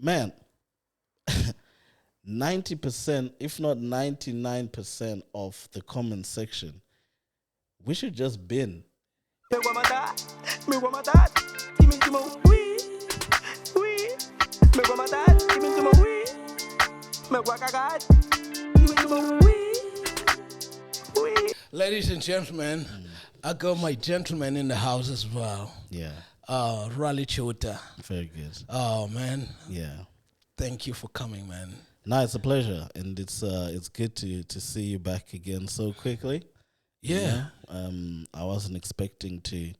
man, 90%, if not 99% of the comment section, we should just bin. Me want my dad. Me want my dad. Give me to my wee. Wee. Me want my dad. Give me to my wee. Me want my dad. Give me to my wee. Wee. Ladies and gentlemen, I got my gentleman in the house as well. Yeah. Raleigh Chiwuta. Very good. Oh man. Yeah. Thank you for coming, man. No, it's a pleasure, and it's good to see you back again so quickly. Yeah. I wasn't expecting to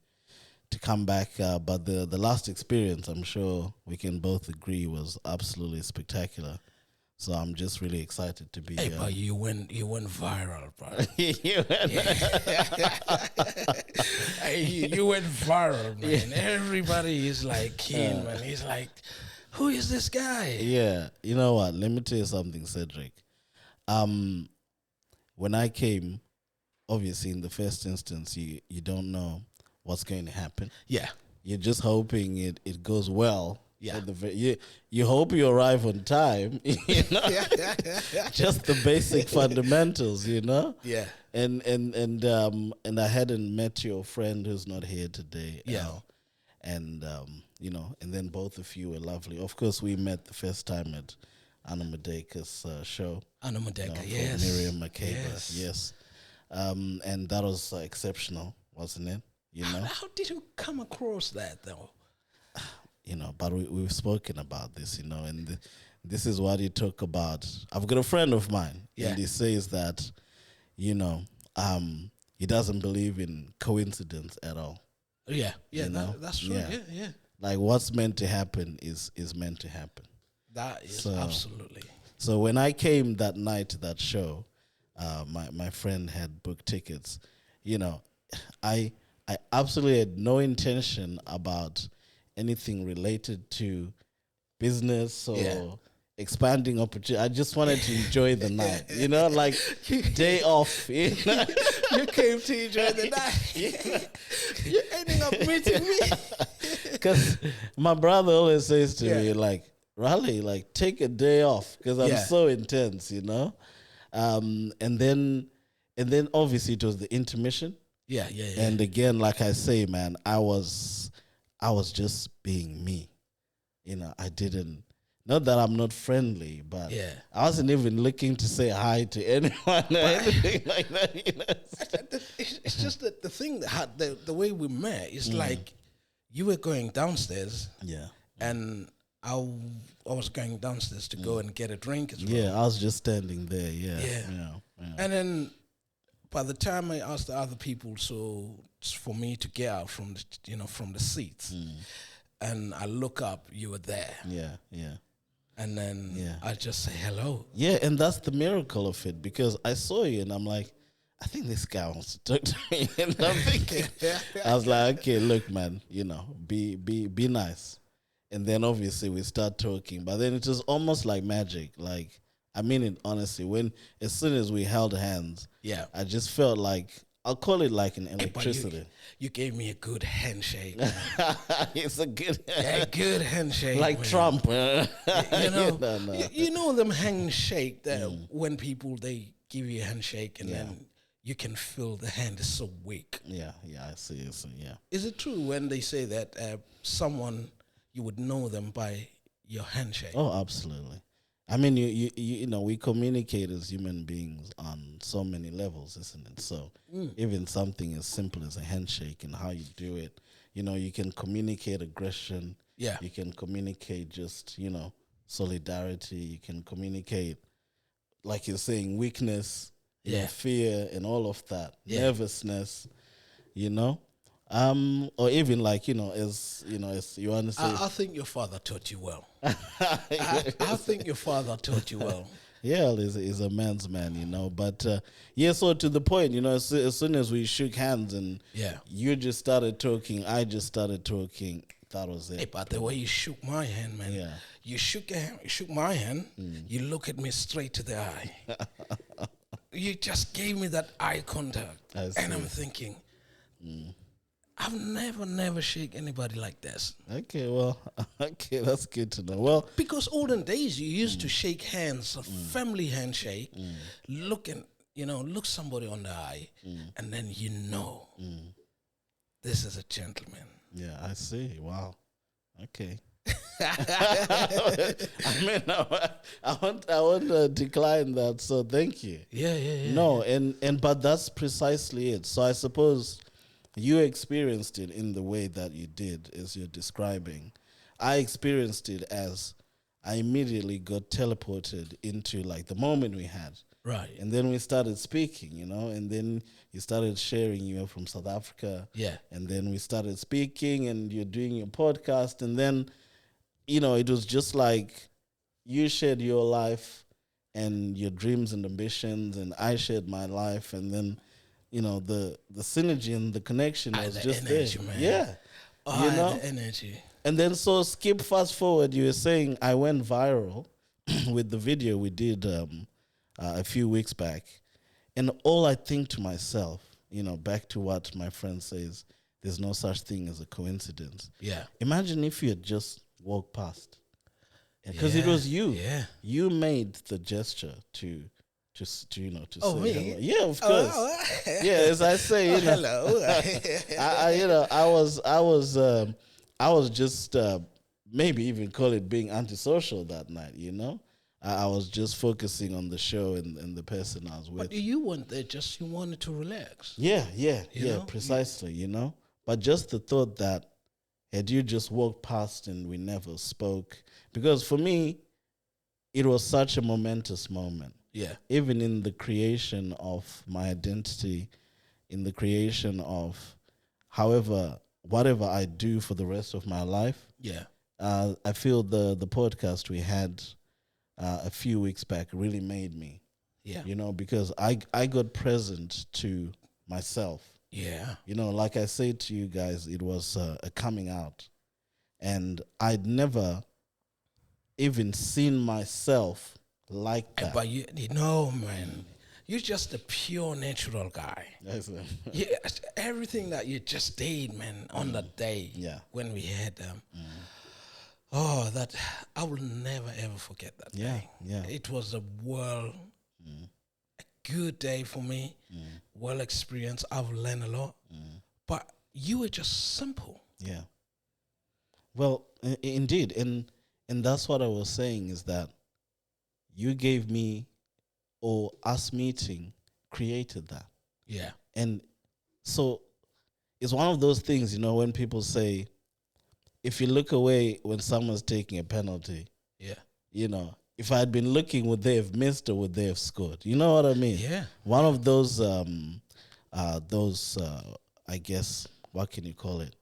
come back, but the last experience, I'm sure we can both agree, was absolutely spectacular. So I'm just really excited to be Hey, here. but you went viral, bro. Hey, you went viral, man. Everybody is like keen, man. He's like, who is this guy? Yeah, you know what? Let me tell you something, Cedric. When I came, obviously in the first instance, you don't know what's going to happen. Yeah. You're just hoping it goes well. Yeah. You hope you arrive on time. You know? Just the basic fundamentals, you know. Yeah. And I hadn't met your friend who's not here today. Yeah. And and then both of you were lovely. Of course, we met the first time at Anna Madeka's show. Anna Madeka, for yes. Miriam Makeba, yes. And that was exceptional, wasn't it? You know. How did you come across that, though? But we've spoken about this, and this is what he talk about. I've got a friend of mine, and he says that, he doesn't believe in coincidence at all. Yeah, that's true. Yeah. Like what's meant to happen is meant to happen. That is absolutely. So when I came that night to that show, my friend had booked tickets. I absolutely had no intention about anything related to business or expanding opportunity. I just wanted to enjoy the night, like day off. You came to enjoy the night. You're ending up meeting me. Because my brother always says to me, like, Raleigh, like, take a day off because I'm so intense, and then obviously it was the intermission. Yeah. And again, like I say, man, I was just being me. I didn't, not that I'm not friendly, but I wasn't even looking to say hi to anyone or anything like that. It's just that the thing that the way we met is like you were going downstairs, and I was going downstairs to go and get a drink as well. Yeah, I was just standing there. Yeah. And then by the time I asked the other people, so for me to get out from the seats, and I look up, you were there. Yeah. And then I just say hello. Yeah, and that's the miracle of it, because I saw you and I'm like, I think this guy wants to talk to me. And I'm thinking, I was like, okay, look, man, be nice. And then obviously we start talking, but then it was almost like magic. Like, I mean it honestly. As soon as we held hands, I just felt like, I'll call it like an electricity. You gave me a good handshake. It's a good handshake. Like man. Trump. You know them handshake that when people, they give you a handshake and then you can feel the hand is so weak. Yeah, I see. Is it true when they say that someone, you would know them by your handshake? Oh, absolutely. I mean, we communicate as human beings on so many levels, isn't it? So even something as simple as a handshake and how you do it, you can communicate aggression. Yeah. You can communicate just, solidarity. You can communicate, like you're saying, weakness, fear and all of that, nervousness, or even like, as you understand. I think your father taught you well. I think your father taught you well. Yeah, he's a man's man, But so to the point, as soon as we shook hands and you just started talking, I just started talking. That was it. Hey, but the way you shook my hand, man, you shook my hand. You look at me straight to the eye. You just gave me that eye contact, and I'm thinking. I've never shake anybody like this. Okay, well, okay, that's good to know. Well, Because olden days you used to shake hands, a family handshake, look somebody on the eye, and then this is a gentleman. yeah, I see. Wow. Okay. I mean, I won't decline that. So thank you. Yeah. No, but that's precisely it. So I suppose you experienced it in the way that you did, as you're describing. I experienced it as I immediately got teleported into like the moment we had. Right. And then we started speaking, and then you started sharing you were from South Africa. Yeah. And then we started speaking and you're doing your podcast. And then, it was just like you shared your life and your dreams and ambitions, and I shared my life. And then, the synergy and the connection was just energy, there. Man. Yeah. The energy. And then skip fast forward, you were saying I went viral with the video we did a few weeks back. And all I think to myself, back to what my friend says, there's no such thing as a coincidence. Yeah. Imagine if you had just walked past. Because it was you. Yeah. You made the gesture to Oh, say me? hello. Yeah, of course. Oh. Yeah, as I say, hello. I was just maybe even call it being antisocial that night. I was just focusing on the show and the person I was with. But you weren't there, just you wanted to relax. Yeah, You know? precisely. But just the thought that had you just walked past and we never spoke, because for me, it was such a momentous moment. Yeah. Even in the creation of my identity, in the creation of whatever I do for the rest of my life. Yeah. I feel the podcast we had a few weeks back really made me. Yeah. Because I got present to myself. Yeah. Like I said to you guys, it was a coming out. And I'd never even seen myself like that. But man, you're just a pure natural guy. Yeah, everything that you just did, man, on that day when we had them. That I will never ever forget that day. Yeah. It was a good day for me. Well experienced. I've learned a lot. But you were just simple. Yeah. Well, indeed, and that's what I was saying is that you gave me, or us meeting created that. Yeah. And so it's one of those things, when people say, if you look away when someone's taking a penalty, if I had been looking, would they have missed or would they have scored? You know what I mean? Yeah. One of those, I guess, what can you call it?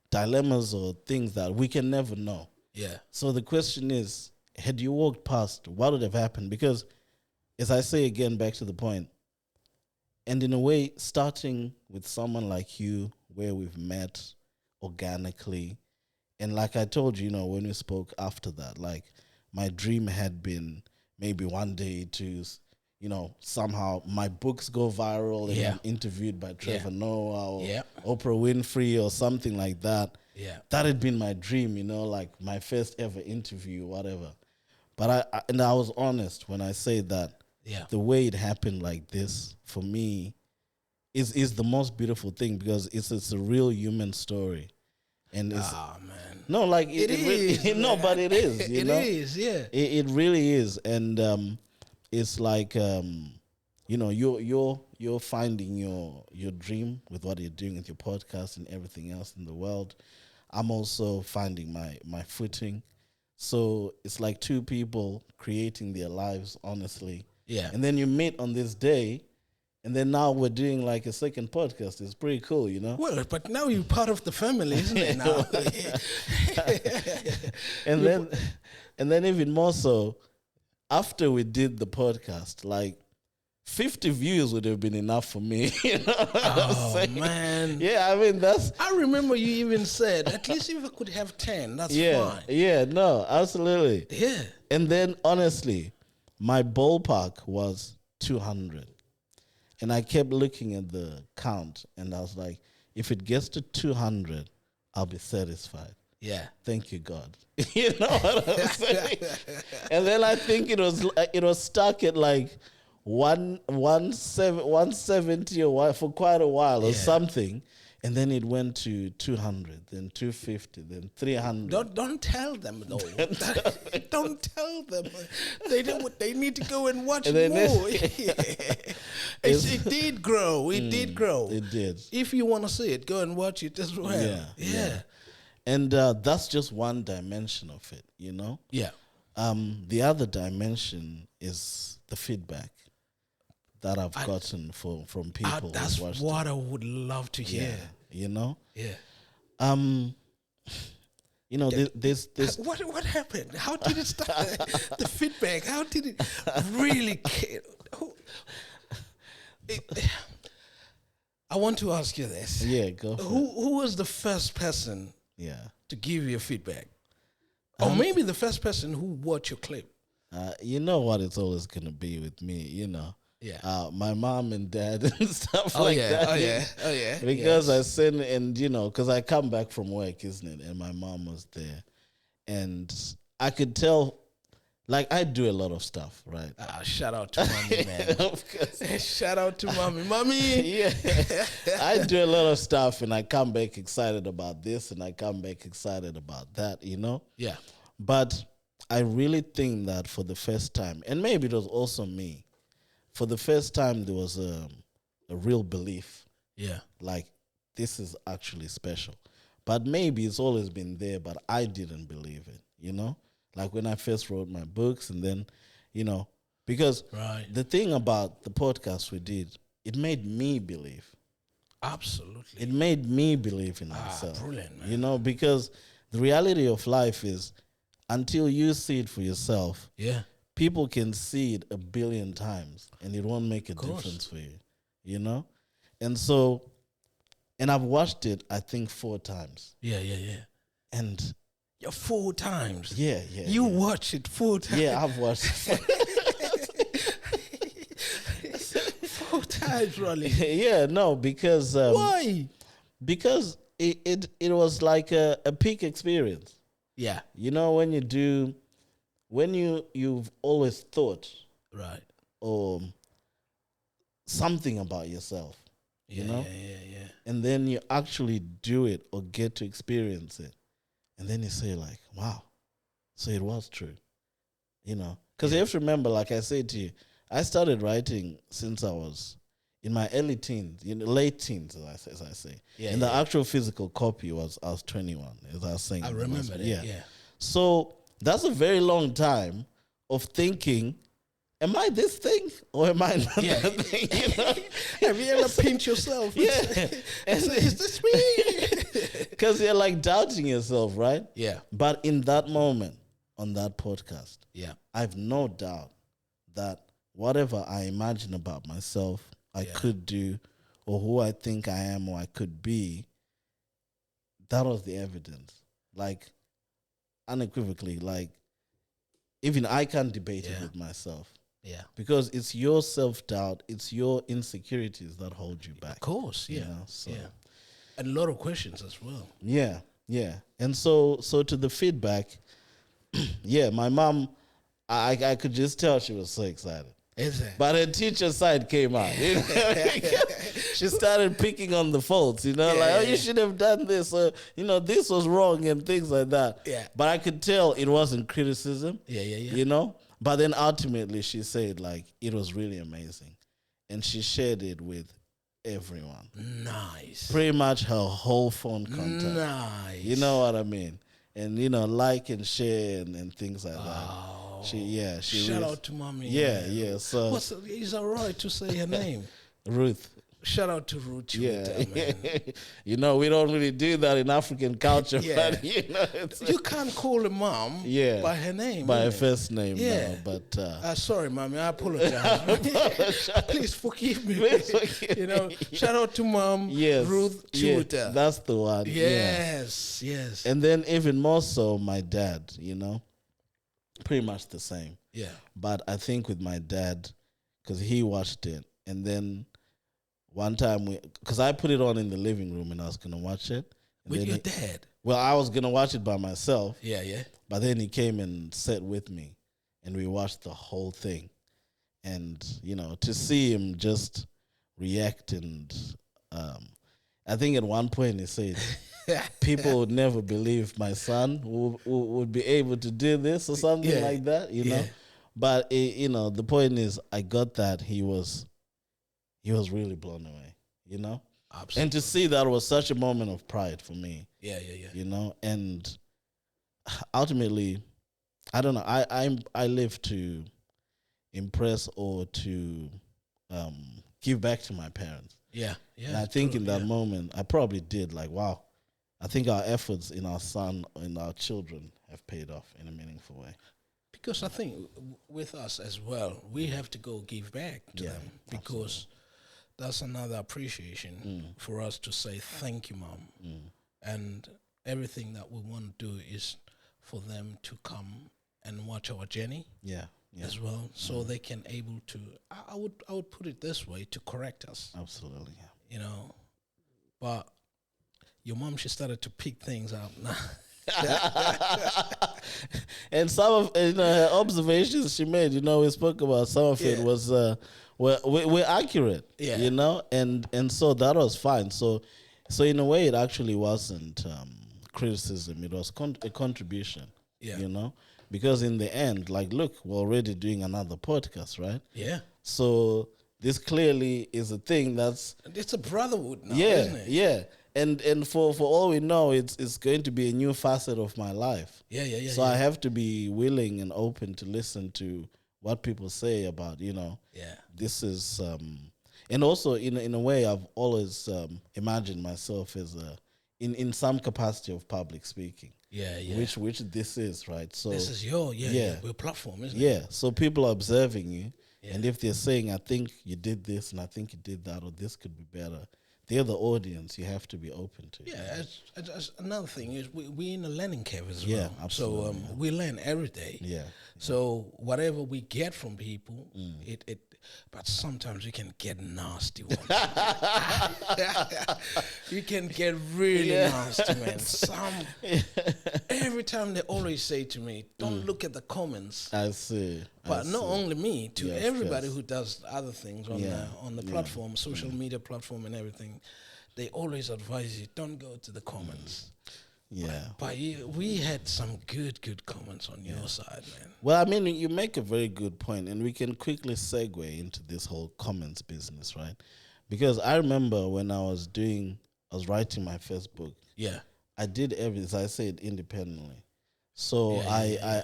Dilemmas or things that we can never know. Yeah. So the question is, had you walked past, what would have happened? Because, as I say again, back to the point, and in a way, starting with someone like you, where we've met organically, and like I told you, when we spoke after that, like my dream had been maybe one day to, somehow my books go viral and I'm interviewed by Trevor Noah or Oprah Winfrey or something like that. Yeah. That had been my dream, like my first ever interview, whatever. But I was honest when I say that the way it happened like this, for me, is the most beautiful thing, because it's a real human story. And it's, man. No, like it is. No, but it is. It is, yeah. It really is. And it's like you're finding your dream with what you're doing with your podcast and everything else in the world. I'm also finding my footing. So it's like two people creating their lives honestly. Yeah. And then you meet on this day, and then now we're doing like a second podcast. It's pretty cool, Well, but now you're part of the family, isn't it now? and then even more so, after we did the podcast, like 50 views would have been enough for me. Oh, man. Yeah, I mean, I remember you even said, at least if I could have 10, that's fine. Yeah, no, absolutely. Yeah. And then, honestly, my ballpark was 200. And I kept looking at the count, and I was like, if it gets to 200, I'll be satisfied. Yeah. Thank you, God. You know what I'm saying? And then I think it was stuck at like 170 or for quite a while or something. And then it went to 200, then 250, then 300. Don't tell them though. Don't tell them. They need to go and watch And more. It did grow. It did grow. It did. If you want to see it, go and watch it as well. Yeah. And that's just one dimension of it, you know? Yeah. The other dimension is the feedback that I've gotten from people. That's what I would love to hear. You know? Yeah. You know, this. What happened? How did it start? The feedback. How did it really? I want to ask you this. Yeah, go. Who was the first person? Yeah. To give you feedback, or maybe the first person who watched your clip. You know what it's always gonna be with me. You know. Yeah. My mom and dad and stuff like that. Oh yeah. Because I send, and you know, because I come back from work, isn't it? And my mom was there, and I could tell, like, I do a lot of stuff, right? Shout out to mommy, man. Of course. Shout out to mommy. Yeah, I do a lot of stuff, and I come back excited about this, and I come back excited about that, you know. Yeah. But I really think that for the first time, and maybe it was also me. For the first time, there was a real belief. Yeah. Like, this is actually special. But maybe it's always been there, but I didn't believe it, you know? Like when I first wrote my books and then, you know, because the thing about the podcast we did, it made me believe. Absolutely. It made me believe in myself. Brilliant, man. You know, because the reality of life is until you see it for yourself, people can see it 1 billion times and it won't make a difference for you, you know? And so, and I've watched it, I think 4 times. Yeah. And 4 times? Yeah. You watch it 4 times? Yeah, I've watched it 4 times, Raleigh. Yeah, no, because... Why? Because it was like a peak experience. Yeah. You know, when you've always thought something about yourself, you know? Yeah. And then you actually do it or get to experience it. And then you say like, wow, so it was true, you know? Because you have to remember, like I said to you, I started writing since I was in my early teens, late teens, as I say. And the actual physical copy I was 21, as I was saying. I remember that, yeah. So that's a very long time of thinking, am I this thing or am I not that thing? You know? Have you ever pinched yourself? Yeah. Is this me? Because you're like doubting yourself, right? Yeah. But in that moment, on that podcast, I have no doubt that whatever I imagine about myself, I could do, or who I think I am or I could be, that was the evidence. Like, unequivocally, like, even I can't debate it with myself. Yeah. Because it's your self-doubt, it's your insecurities that hold you back. Of course, yeah. You know, so. Yeah. And a lot of questions as well. Yeah. And so to the feedback, my mom, I could just tell she was so excited. But her teacher side came out. You know? She started picking on the faults, you know, you should have done this, or, you know, this was wrong and things like that. Yeah. But I could tell it wasn't criticism. Yeah. You know? But then ultimately she said, like, it was really amazing. And she shared it with everyone. Nice. Pretty much her whole phone contact. Nice. You know what I mean? And, you know, like and share and things like that. She shout out to mommy. Yeah. So is it alright to say her name? Ruth. Shout out to Ruth Chiwuta, man. You know, we don't really do that in African culture, but you know, you can't call a mom by her name. By her first name, yeah. No, but sorry, mommy, I apologize. Please forgive me. You know, shout out to mom, Ruth Chiwuta. That's the one. Yes. And then even more so, my dad, you know, pretty much the same. Yeah. But I think with my dad, because he watched it, and then one time because I put it on in the living room and I was gonna watch it with your dad. Well, I was gonna watch it by myself. Yeah. But then he came and sat with me, and we watched the whole thing. And to see him just react, and I think at one point he said, "People would never believe my son would be able to do this or something like that," know. But the point is, I got that he was really blown away, Absolutely. And to see that was such a moment of pride for me. Yeah. And ultimately, I don't know. I live to impress or to give back to my parents. Yeah. And I think in that moment, I probably did like, wow. I think our efforts in our son and our children have paid off in a meaningful way. Because I think with us as well, we have to go give back to them because that's another appreciation for us to say thank you, Mom. And everything that we want to do is for them to come and watch our journey. As well, so they can able to. I would put it this way, to correct us. Absolutely, But your mom, she started to pick things up now. And some of her observations she made, we spoke about some of it was were accurate. And so that was fine. So in a way, it actually wasn't criticism; it was a contribution. Because in the end, like, look, we're already doing another podcast, right? Yeah. So this clearly is a thing it's a brotherhood now, isn't it? Yeah. And for all we know, it's going to be a new facet of my life. Yeah. So I have to be willing and open to listen to what people say about, this is and also in a way I've always imagined myself as in some capacity of public speaking. Yeah. Which this is, right? So this is your platform, isn't it? Yeah. So people are observing you, and if they're saying, "I think you did this, and I think you did that, or this could be better," they're the audience. You have to be open to. Yeah. As another thing is we're in a learning curve as well. Yeah, absolutely. So we learn every day. Yeah. So whatever we get from people, but sometimes we can get nasty ones. You can get really nasty, man. Every time they always say to me, "Don't look at the comments." I see. But not only me, to everybody who does other things on the platform, social media platform and everything, they always advise you, don't go to the comments. Yeah. But we had some good comments on your side, man. Well, I mean, you make a very good point, and we can quickly segue into this whole comments business, right? Because I remember when I was writing my first book. Yeah. I did everything, as I said, independently. So I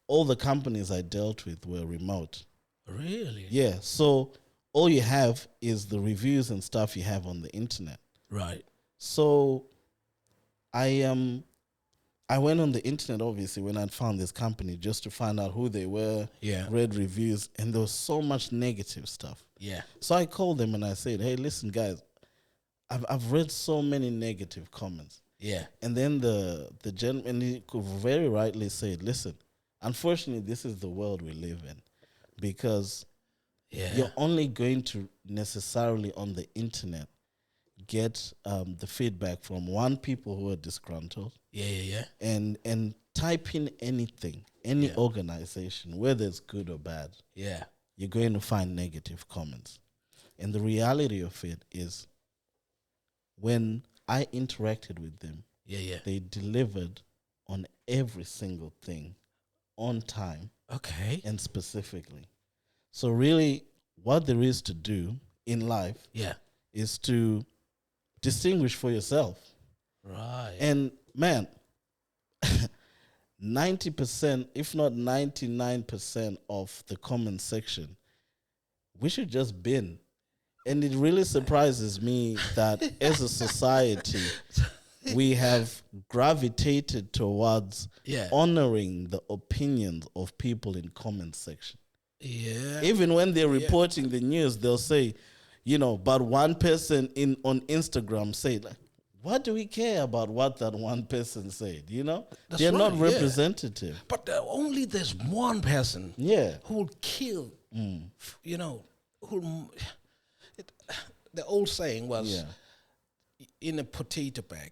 all the companies I dealt with were remote. Really? Yeah. So all you have is the reviews and stuff you have on the internet. Right. So I went on the internet, obviously, when I'd found this company just to find out who they were, read reviews, and there was so much negative stuff. Yeah. So I called them and I said, "Hey, listen, guys, I've read so many negative comments." Yeah. And then the gentleman, he could very rightly say, "Listen, unfortunately, this is the world we live in, because you're only going to necessarily on the internet get the feedback from people who are disgruntled. And type in anything, any organization, whether it's good or bad. You're going to find negative comments. And the reality of it is, when I interacted with them, they delivered on every single thing on time. Okay. And specifically. So really, what there is to do in life is to distinguish for yourself. Right. And man, 90%, if not 99% of the comment section, we should just bin. And it really surprises me that as a society, we have gravitated towards honoring the opinions of people in comment section. Yeah. Even when they're reporting the news, they'll say, but one person on Instagram said, like, what do we care about what that one person said? That's they're right, not representative. But only there's one person who will kill, the old saying was, in a potato bag,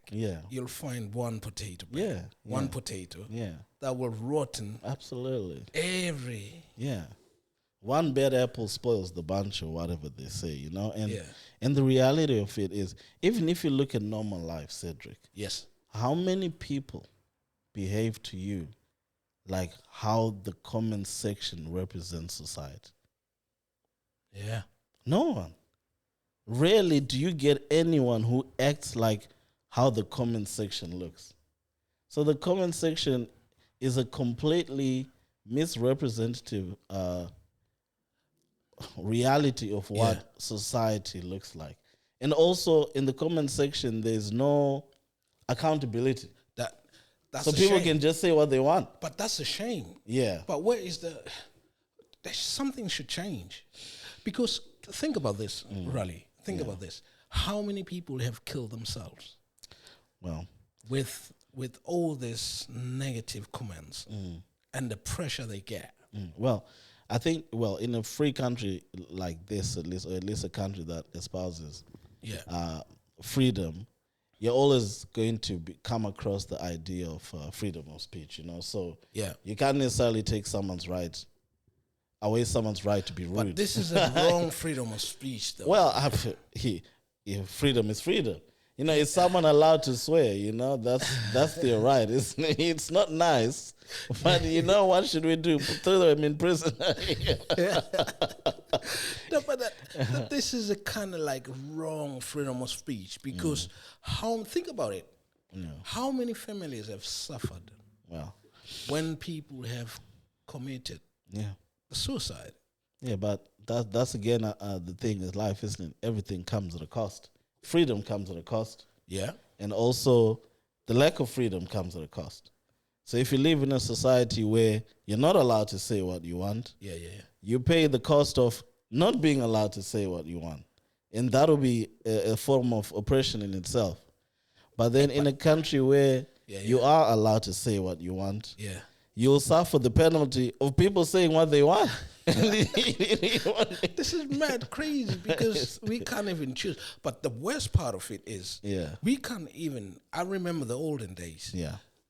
you'll find one potato bag, one potato that will rotten. Absolutely. One bad apple spoils the bunch, or whatever they say, you know. And the reality of it is, even if you look at normal life, Cedric, how many people behave to you like how the comment section represents society? No one. Rarely do you get anyone who acts like how the comment section looks. So the comment section is a completely misrepresentative reality of what society looks like. And also in the comment section, there's no accountability. That's so people can just say what they want. But that's a shame. But where is something should change. Because think about this, Raleigh. Think about this. How many people have killed themselves? Well, with all these negative comments and the pressure they get. Well, I think, in a free country like this, at least a country that espouses freedom, you're always going to come across the idea of freedom of speech, you know. So you can't necessarily take someone's right to be rude. But this is a wrong freedom of speech, though. Well, freedom is freedom. You know, is someone allowed to swear? You know, that's their right. It's not nice, but you know, what should we do? Throw them in prison? No, but this is a kind of like wrong freedom of speech, because think about it. How many families have suffered when people have committed suicide? Yeah, but that's again the thing is life, isn't it? Everything comes at a cost. Freedom comes at a cost. And also the lack of freedom comes at a cost. So if you live in a society where you're not allowed to say what you want, you pay the cost of not being allowed to say what you want. And that'll be a form of oppression in itself. But then in a country where you are allowed to say what you want, you'll suffer the penalty of people saying what they want. This is mad crazy, because we can't even choose. But the worst part of it is we can't even. I remember the olden days.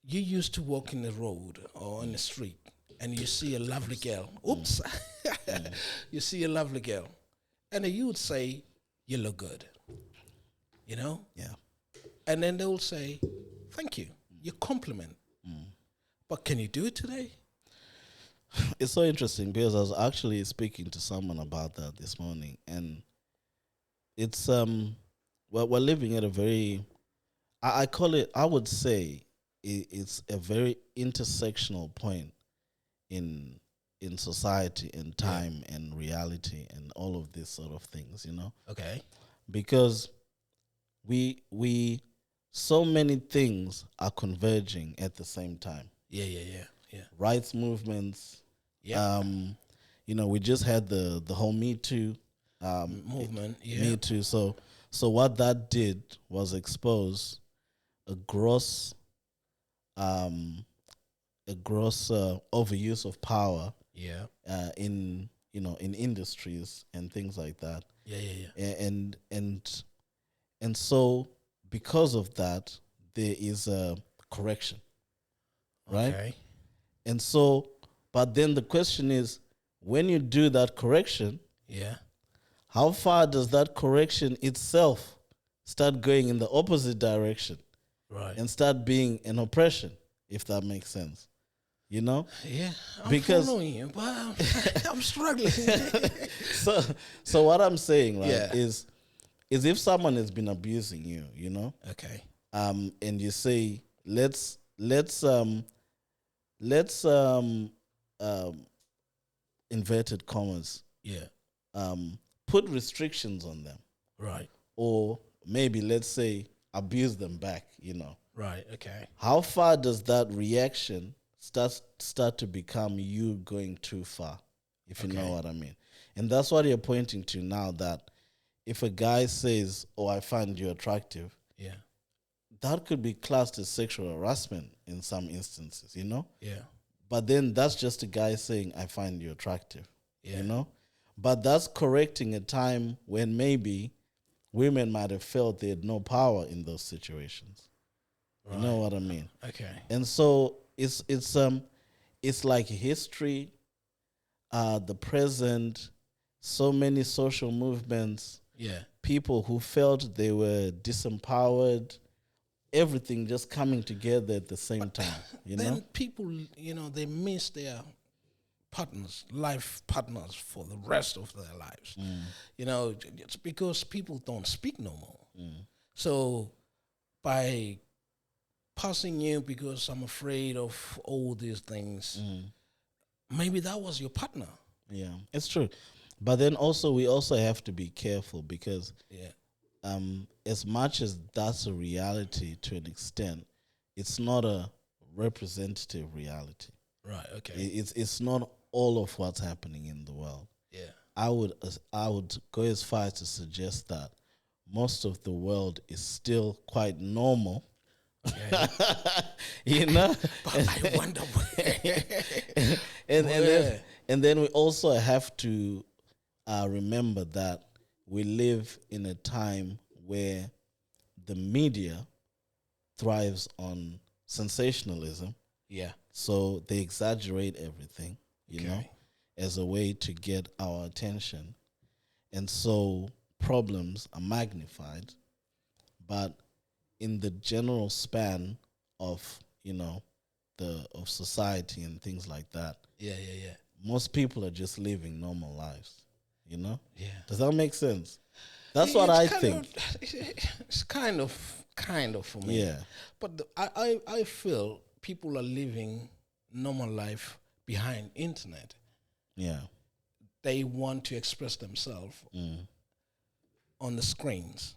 You used to walk in the road or in the street and you see a lovely girl. Oops. You see a lovely girl. And you would say, "You look good." You know? And then they will say, "Thank you." You compliment. But can you do it today? It's so interesting, because I was actually speaking to someone about that this morning, and it's we're living at a very, I call it, I would say it's a very intersectional point in society and time and reality and all of these sort of things, you know. Okay. Because we so many things are converging at the same time. Rights movements. You know, we just had the whole Me Too movement. Me Too. So what that did was expose a gross overuse of power. In industries and things like that. And so because of that, there is a correction. Right? Okay. And so, but then the question is, when you do that correction, how far does that correction itself start going in the opposite direction? Right. And start being an oppression, if that makes sense. You know? I'm following you, but I'm struggling. So what I'm saying, right, is if someone has been abusing you, you know? Okay. And you say, let's inverted commas, put restrictions on them, right? Or maybe let's say abuse them back, you know, right? Okay. How far does that reaction start to become you going too far, if you know what I mean? And that's what you're pointing to now, that if a guy says, "Oh, I find you attractive," that could be classed as sexual harassment in some instances, you know? But then that's just a guy saying, "I find you attractive," you know? But that's correcting a time when maybe women might have felt they had no power in those situations. Right. You know what I mean? Okay. And so it's like history, the present, so many social movements. Yeah. People who felt they were disempowered, everything just coming together at the same time. Then people, they miss their life partners for the rest of their lives. It's because people don't speak no more. So by passing you because I'm afraid of all these things, maybe that was your partner. Yeah, it's true. But then also we also have to be careful because as much as that's a reality to an extent, it's not a representative reality. Right, okay. It's not all of what's happening in the world. Yeah. I would go as far as to suggest that most of the world is still quite normal. Okay. But I wonder where. and then we also have to remember that we live in a time where the media thrives on sensationalism. Yeah. So they exaggerate everything, you know, as a way to get our attention. And so problems are magnified. But in the general span of, of society and things like that. Yeah. Most people are just living normal lives, Yeah. Does that make sense? That's what I think. It's kind of for me. Yeah. But I feel people are living normal life behind internet. Yeah. They want to express themselves on the screens.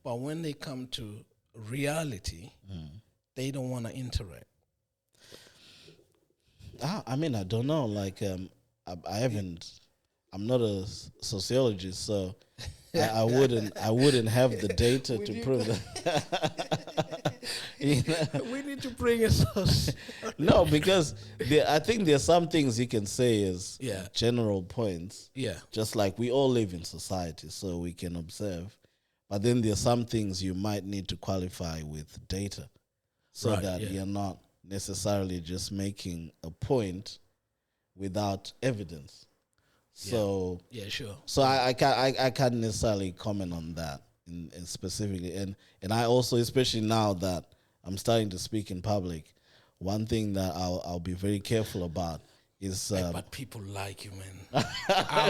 But when they come to reality, they don't want to interact. I mean, I don't know. Like, I'm not a sociologist, so I wouldn't have the data to prove that. We need to bring a source. No, because I think there are some things you can say as general points. Yeah. Just like we all live in society, so we can observe. But then there are some things you might need to qualify with data so that you're not necessarily just making a point without evidence. So sure. So I can't necessarily comment on that in specifically, and I also, especially now that I'm starting to speak in public, one thing that I'll be very careful about is. But people like you, man.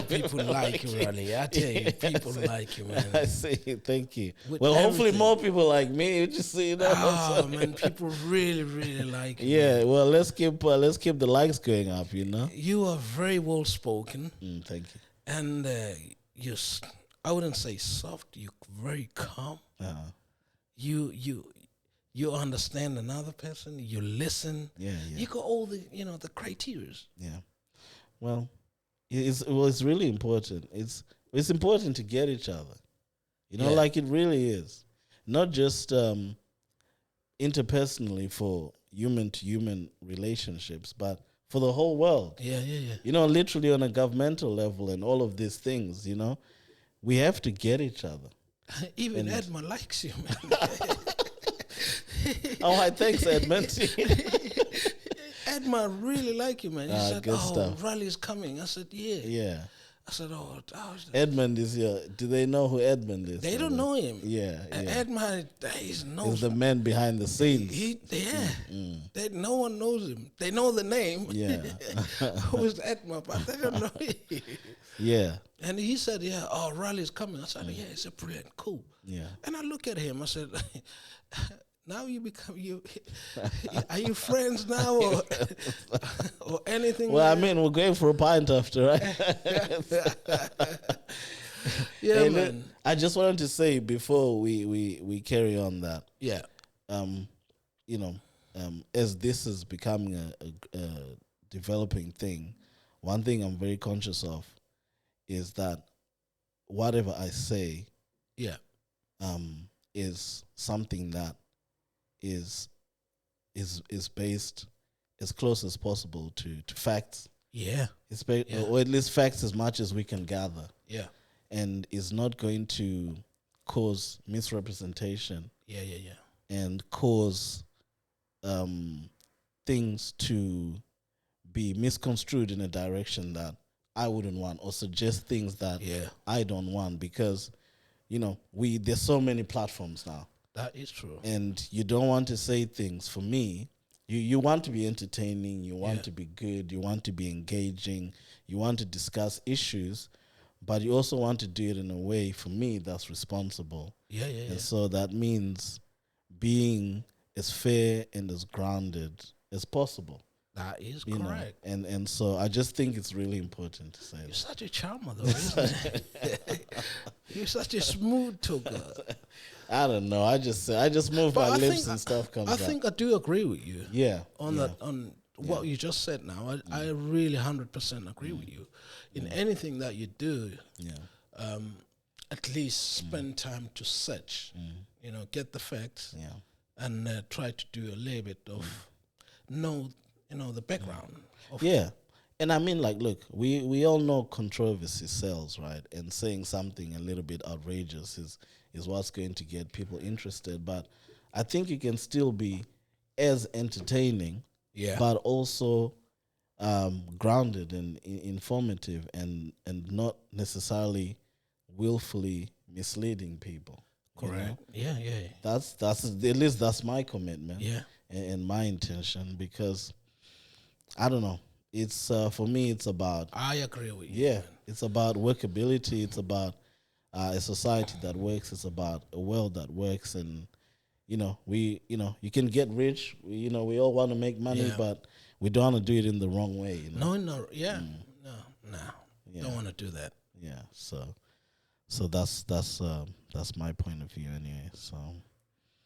People like you, Raleigh. I tell you, people like you, man. I say thank you. With well, hopefully everything. more people like me. Just Oh man, people really, really like you. Yeah, man. Well, let's keep the likes going up. You are very well spoken. Thank you. And I wouldn't say soft. You're very calm. You understand another person. You listen. Yeah. You got all the the criteria. Yeah. Well, it's really important. It's important to get each other. Like it really is. Not just interpersonally for human to human relationships, but for the whole world. Yeah. Literally on a governmental level and all of these things, we have to get each other. Even Edmund likes you, man. Oh, thanks, Edmund. Edmund really like you, man. He said, good stuff. Raleigh's coming. I said, yeah. Yeah. I said, Edmund is here. Do they know who Edmund is? They don't know him. Yeah. Edmund, he's the man behind the scenes. No one knows him. They know the name. Yeah. Who is Edmund? But they don't know him. Yeah. And he said, Raleigh's coming. I said, yeah, it's a brilliant, cool. Yeah. And I look at him. I said, now you are you friends now or anything? Well, I mean, we're going for a pint after, right? Yeah, man. I just wanted to say before we carry on that, as this is becoming a developing thing, one thing I'm very conscious of is that whatever I say, is something that is based as close as possible to facts. Yeah. Or at least facts as much as we can gather. Yeah. And is not going to cause misrepresentation. Yeah. And cause things to be misconstrued in a direction that I wouldn't want, or suggest things that I don't want, because there's so many platforms now. That is true. And you don't want to say things. For me, you want to be entertaining, you want to be good, you want to be engaging, you want to discuss issues, but you also want to do it in a way, for me, that's responsible. And so that means being as fair and as grounded as possible. That is correct. And so I just think it's really important to say You're such a charmer, though, isn't it? You're such a smooth talker. I don't know. I just move my lips and stuff comes out. I think I do agree with you. Yeah. On what you just said now. I really 100% agree with you. In anything that you do, at least spend time to search, get the facts, and try to do a little bit of know the background. And I mean, like, look, we all know controversy sells, right? And saying something a little bit outrageous is what's going to get people interested. But I think you can still be as entertaining, but also grounded and informative, and not necessarily willfully misleading people. Correct. Yeah. That's at least that's my commitment. Yeah. And my intention, because I don't know. It's for me. It's about. I agree with you. Yeah, man. it's about workability. It's about a society that works. It's about a world that works. And you can get rich. We all want to make money, but we don't want to do it in the wrong way. No, no, don't want to do that. Yeah, so that's my point of view anyway. So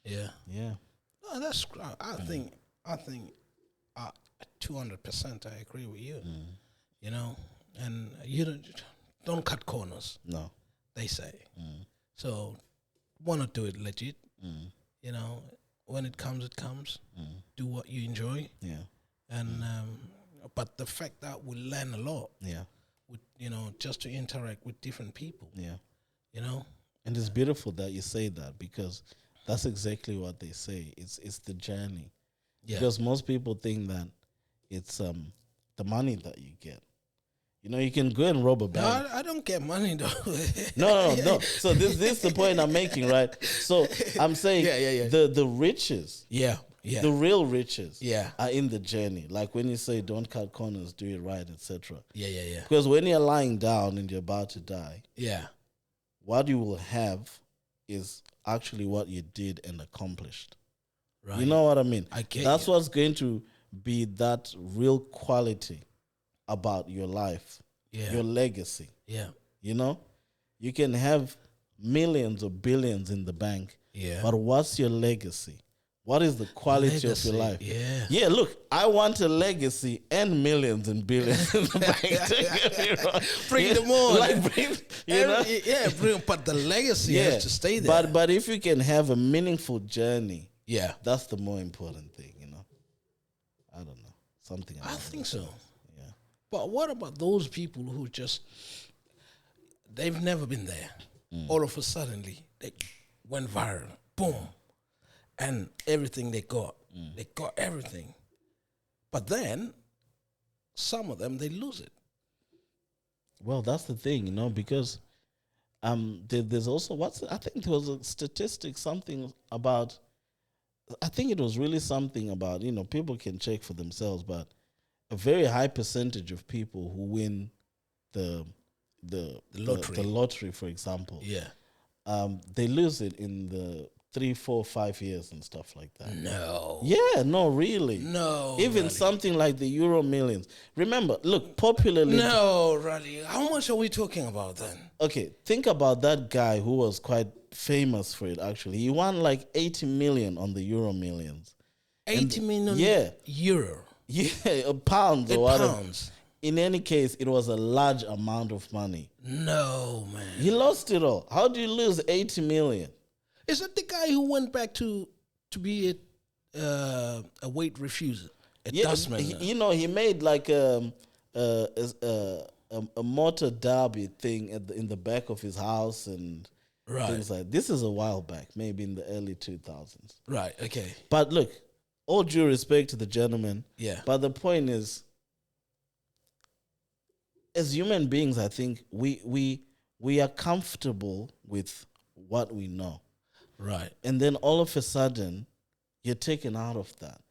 yeah. No, that's. I think 200% I agree with you. And you don't cut corners. No, they say. So want to do it legit. When it comes, it comes. Do what you enjoy. Yeah. And but the fact that we learn a lot. Yeah. With just to interact with different people. Yeah. And it's beautiful that you say that, because that's exactly what they say. It's the journey. Yeah. Because most people think that it's the money that you get. You can go and rob a bank. No, I don't get money though. No. So this is the point I'm making, right? So I'm saying the riches, the real riches, are in the journey. Like when you say don't cut corners, do it right, etc. Yeah. Because when you're lying down and you're about to die, what you will have is actually what you did and accomplished. Right. You know what I mean? That's what's going to be that real quality about your life, your legacy. Yeah. You can have millions or billions in the bank, but what's your legacy? What is the quality of your life? Yeah, look, I want a legacy and millions and billions in the bank. Bring them on. Bring, but the legacy has to stay there. But if you can have a meaningful journey, that's the more important thing, I don't know. Something I think so. Yeah. But what about those people who they've never been there. All of a sudden, they went viral. Boom. And everything they got everything. But then, some of them, they lose it. Well, that's the thing, because there's also, I think there was a statistic, something about, I think it was really something about, people can check for themselves, but a very high percentage of people who win the lottery, for example, they lose it in the 3, 4, 5 years and stuff like that. No. Yeah, no, really. No. Even Raleigh. Something like the Euro Millions. Remember, look, popularly. No, Raleigh. How much are we talking about then? Okay, think about that guy who was quite famous for it, actually. He won like 80 million on the Euro Millions. 80 million euro? Yeah, pounds or whatever. Pounds. In any case, it was a large amount of money. No, man. He lost it all. How do you lose 80 million? Is that the guy who went back to be a weight refuser? Dustman. He made like a motor derby thing in the back of his house, and Right. Things like this is a while back, maybe in the early 2000s. Right. Okay. But look, all due respect to the gentleman. Yeah. But the point is, as human beings, I think we are comfortable with what we know. Right. And then all of a sudden, you're taken out of that.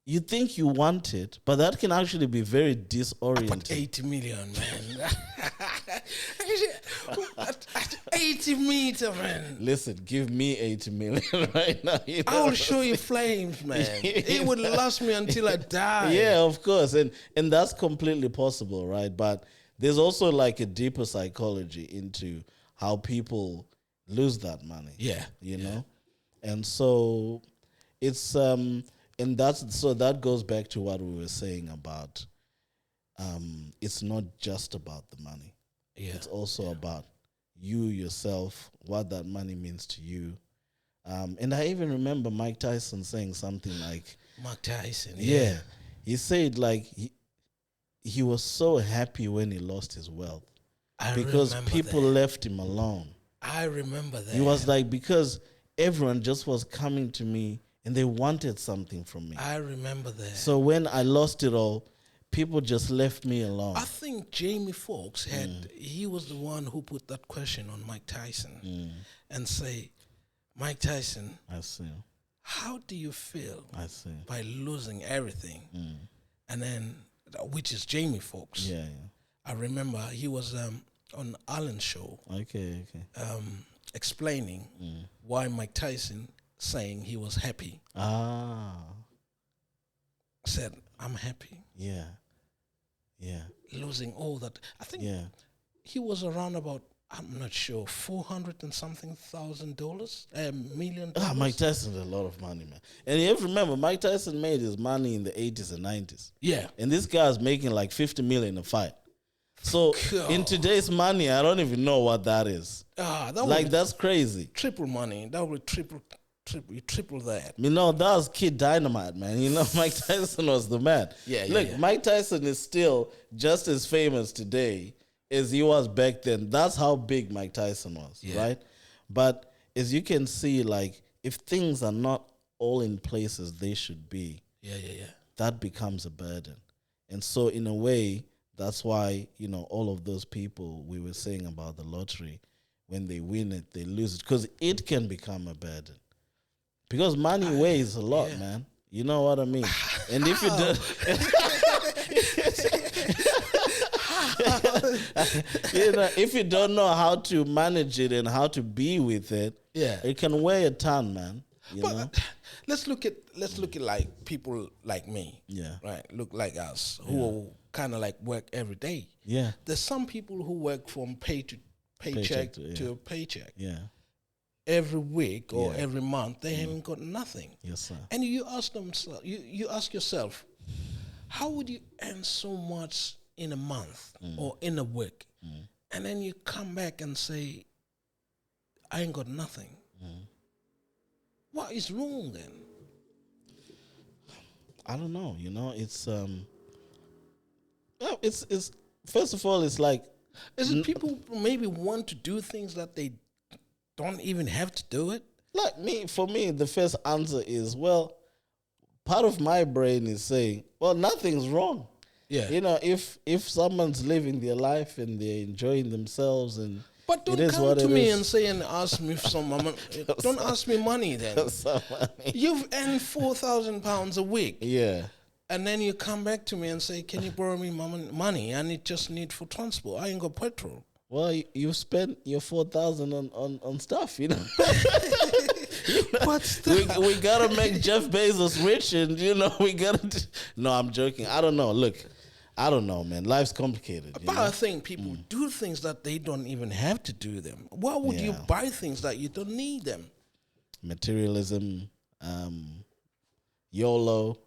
You think you want it, but that can actually be very disorienting. But 80 million, man. 80 meter, man. Listen, give me 80 million right now. I will show you flames, man. It would last me until I die. Yeah, of course. And that's completely possible, right? But there's also like a deeper psychology into how people lose that money. Yeah. You know? And so it's and that goes back to what we were saying about it's not just about the money. Yeah. It's also about you yourself, what that money means to you. And I even remember Mike Tyson saying something like Mike Tyson. yeah. He said like he was so happy when he lost his wealth because people left him alone. I remember that. He was like, because everyone just was coming to me and they wanted something from me. I remember that. So when I lost it all, people just left me alone. I think Jamie Foxx he was the one who put that question on Mike Tyson and say, Mike Tyson, I see. How do you feel by losing everything? And then, which is Jamie Foxx. Yeah. I remember he was on Alan's show. Okay. Explaining why Mike Tyson saying he was happy. Said, I'm happy. Yeah. Losing all that. I think he was around about, I'm not sure, $400 and something $1,000, million. Mike Tyson's a lot of money, man. And you have to remember, Mike Tyson made his money in the 80s and 90s. Yeah. And this guy's making like $50 million a fight. So in today's money, I don't even know what that is. That's crazy. Triple money. That would triple that. You know, that was Kid Dynamite, man. You know, Mike Tyson was the man. Look, Mike Tyson is still just as famous today as he was back then. That's how big Mike Tyson was, right? But as you can see, like, if things are not all in places they should be, that becomes a burden. And so in a way, that's why, you know, all of those people we were saying about the lottery, when they win it, they lose it, because it can become a burden. Because money weighs a lot, man. You know what I mean? And if you don't, you know, if you don't know how to manage it and how to be with it, it can weigh a ton, man. You know? Let's look at like people like me, right? Look like us who kind of like work every day. Yeah, there's some people who work from paycheck to paycheck. Yeah. Every week or every month, they haven't got nothing. Yes, sir. And you ask them, you ask yourself, how would you earn so much in a month or in a week? And then you come back and say, I ain't got nothing. What is wrong then? I don't know. You know, it's first of all, it's like, is it people maybe want to do things that they don't even have to do it? For me, the first answer is, well, part of my brain is saying, well, nothing's wrong. Yeah. You know, if someone's living their life and they're enjoying themselves, and but don't come to me and say and ask me for some money. Don't ask me money then. You've earned £4,000 a week. Yeah. And then you come back to me and say, can you borrow me money? I just need for transport. I ain't got petrol. Well, you spent your 4,000 on stuff, you know. What's that? We gotta make Jeff Bezos rich, and you know we gotta. No, I'm joking. I don't know. Look, I don't know, man. Life's complicated. But I think people do things that they don't even have to do them. Why would you buy things that you don't need them? Materialism, YOLO.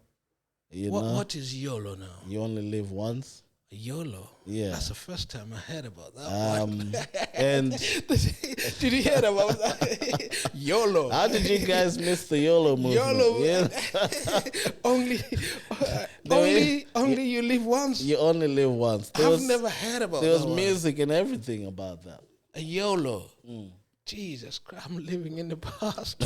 What is YOLO now? You only live once. YOLO. Yeah. That's the first time I heard about that one. And did you hear about that? YOLO. How did you guys miss the YOLO movement? YOLO. Yeah. only you live once. You only live once. I've never heard about that. There was music and everything about that. A YOLO. Jesus Christ, I'm living in the past.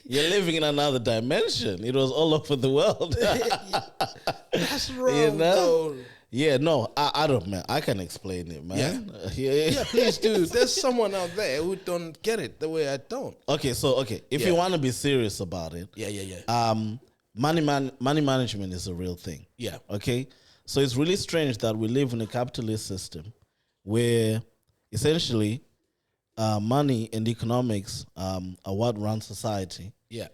You're living in another dimension. It was all over the world. That's wrong, though. Yeah, no, I don't, man. I can explain it, man. Yeah, please do. There's someone out there who don't get it the way I don't. Okay, if you want to be serious about it, money management is a real thing. Yeah. Okay, so it's really strange that we live in a capitalist system where essentially money and economics are what runs society. Yeah.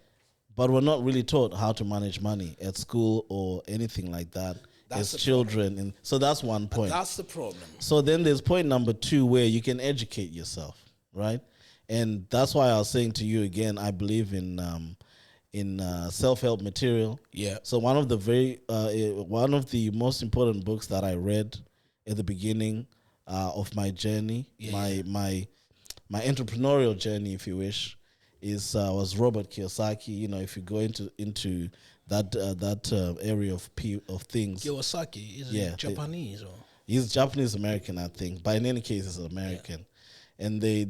But we're not really taught how to manage money at school or anything like that. As children, and so that's one point. That's the problem. So then there's point number 2 where you can educate yourself, right? And that's why I was saying to you again, I believe in self-help material. Yeah. So one of the most important books that I read at the beginning of my journey, my entrepreneurial journey, if you wish, was Robert Kiyosaki. You know, if you go into that area of things. Kiyosaki is he Japanese or he's Japanese American, I think. But in any case, he's American, and they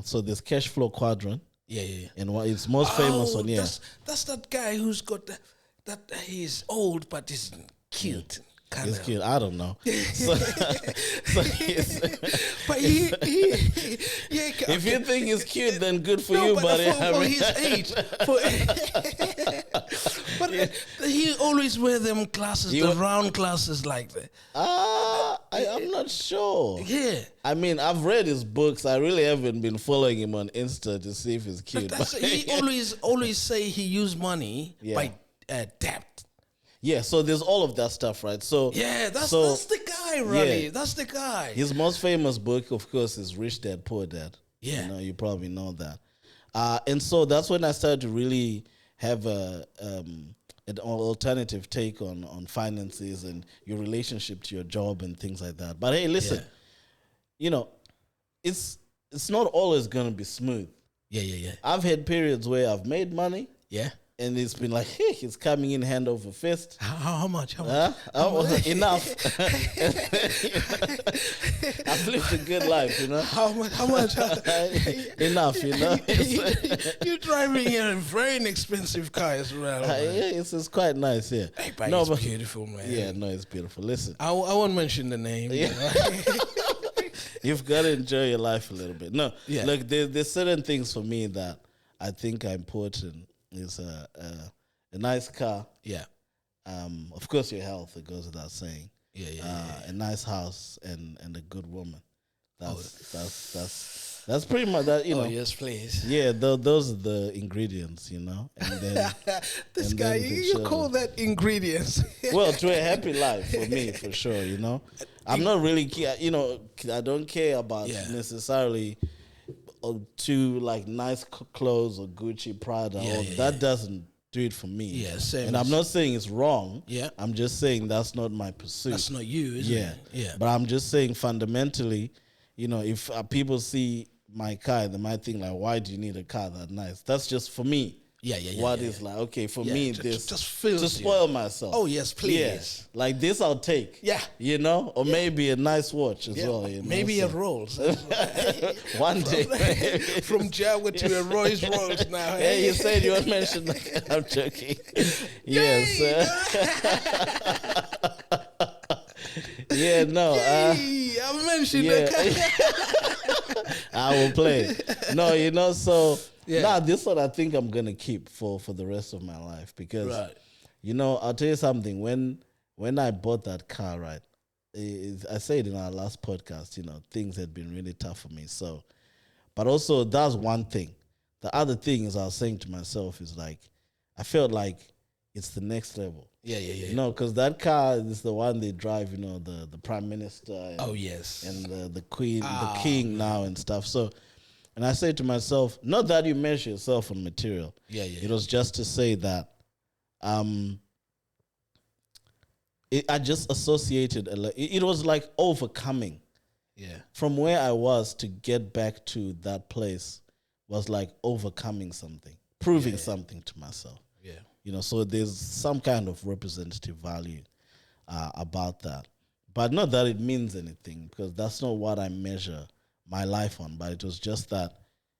so there's cash flow quadrant. Yeah. And what it's most famous on that's that guy who's got that he's old but he's cute. He's cute. I don't know. So but if you think he's cute, then good for you, buddy. For his age, but he always wear them glasses, the round glasses like that. I'm not sure. Yeah, I mean, I've read his books. I really haven't been following him on Insta to see if he's cute. But he always say he used money by debt. Yeah, so there's all of that stuff, right? So that's the guy, Raleigh. Yeah. That's the guy. His most famous book, of course, is Rich Dad Poor Dad. Yeah, you probably know that. And so that's when I started to really have an alternative take on finances and your relationship to your job and things like that. But hey, listen, it's not always going to be smooth. Yeah. I've had periods where I've made money. Yeah. And it's been like, hey, it's coming in hand over fist. How much? Enough. I've lived a good life, How much? Enough, You're driving a very inexpensive car as well. Yeah, it's quite nice, yeah. Hey, but it's beautiful, man. Yeah, no, it's beautiful. Listen. I won't mention the name. Yeah. You've got to enjoy your life a little bit. No, look, there's certain things for me that I think are important. Is a nice car. Yeah. Of course, your health, it goes without saying. Yeah. A nice house and a good woman. That's pretty much that. Oh yes, please. Yeah, those are the ingredients, And then this guy, you call that ingredients? Well, to a happy life for me, for sure. I'm not really I don't care about necessarily. Or to like nice clothes or Gucci, Prada, that doesn't do it for me. Yeah, same. And I'm not saying it's wrong. Yeah, I'm just saying that's not my pursuit. That's not you, is it? Yeah. But I'm just saying fundamentally, if people see my car, they might think like, why do you need a car that nice? That's just for me. Yeah. Is like, okay, for me, this just feels to spoil myself. Oh yes, please. Yeah. Like this, I'll take. Yeah. Or maybe a nice watch as well. Maybe a Rolls. One day, from Jaguar to a Rolls Royce now. Hey, you said you won't mention that. I'm joking. Yes. Yeah, no. I mentioned that. I will play. No, so this is what I think I'm gonna keep for the rest of my life because, I'll tell you something. When I bought that car, right, I said in our last podcast, things had been really tough for me. So, but also that's one thing. The other thing is I was saying to myself is like, I felt like it's the next level. Yeah. Because that car is the one they drive, the prime minister. And, and the queen, the king now and stuff. So, and I say to myself, not that you measure yourself on material. Yeah. It was just to say that I just associated, it was like overcoming. Yeah. From where I was to get back to that place was like overcoming something, proving something to myself. Yeah. So there's some kind of representative value about that. But not that it means anything, because that's not what I measure my life on, but it was just that,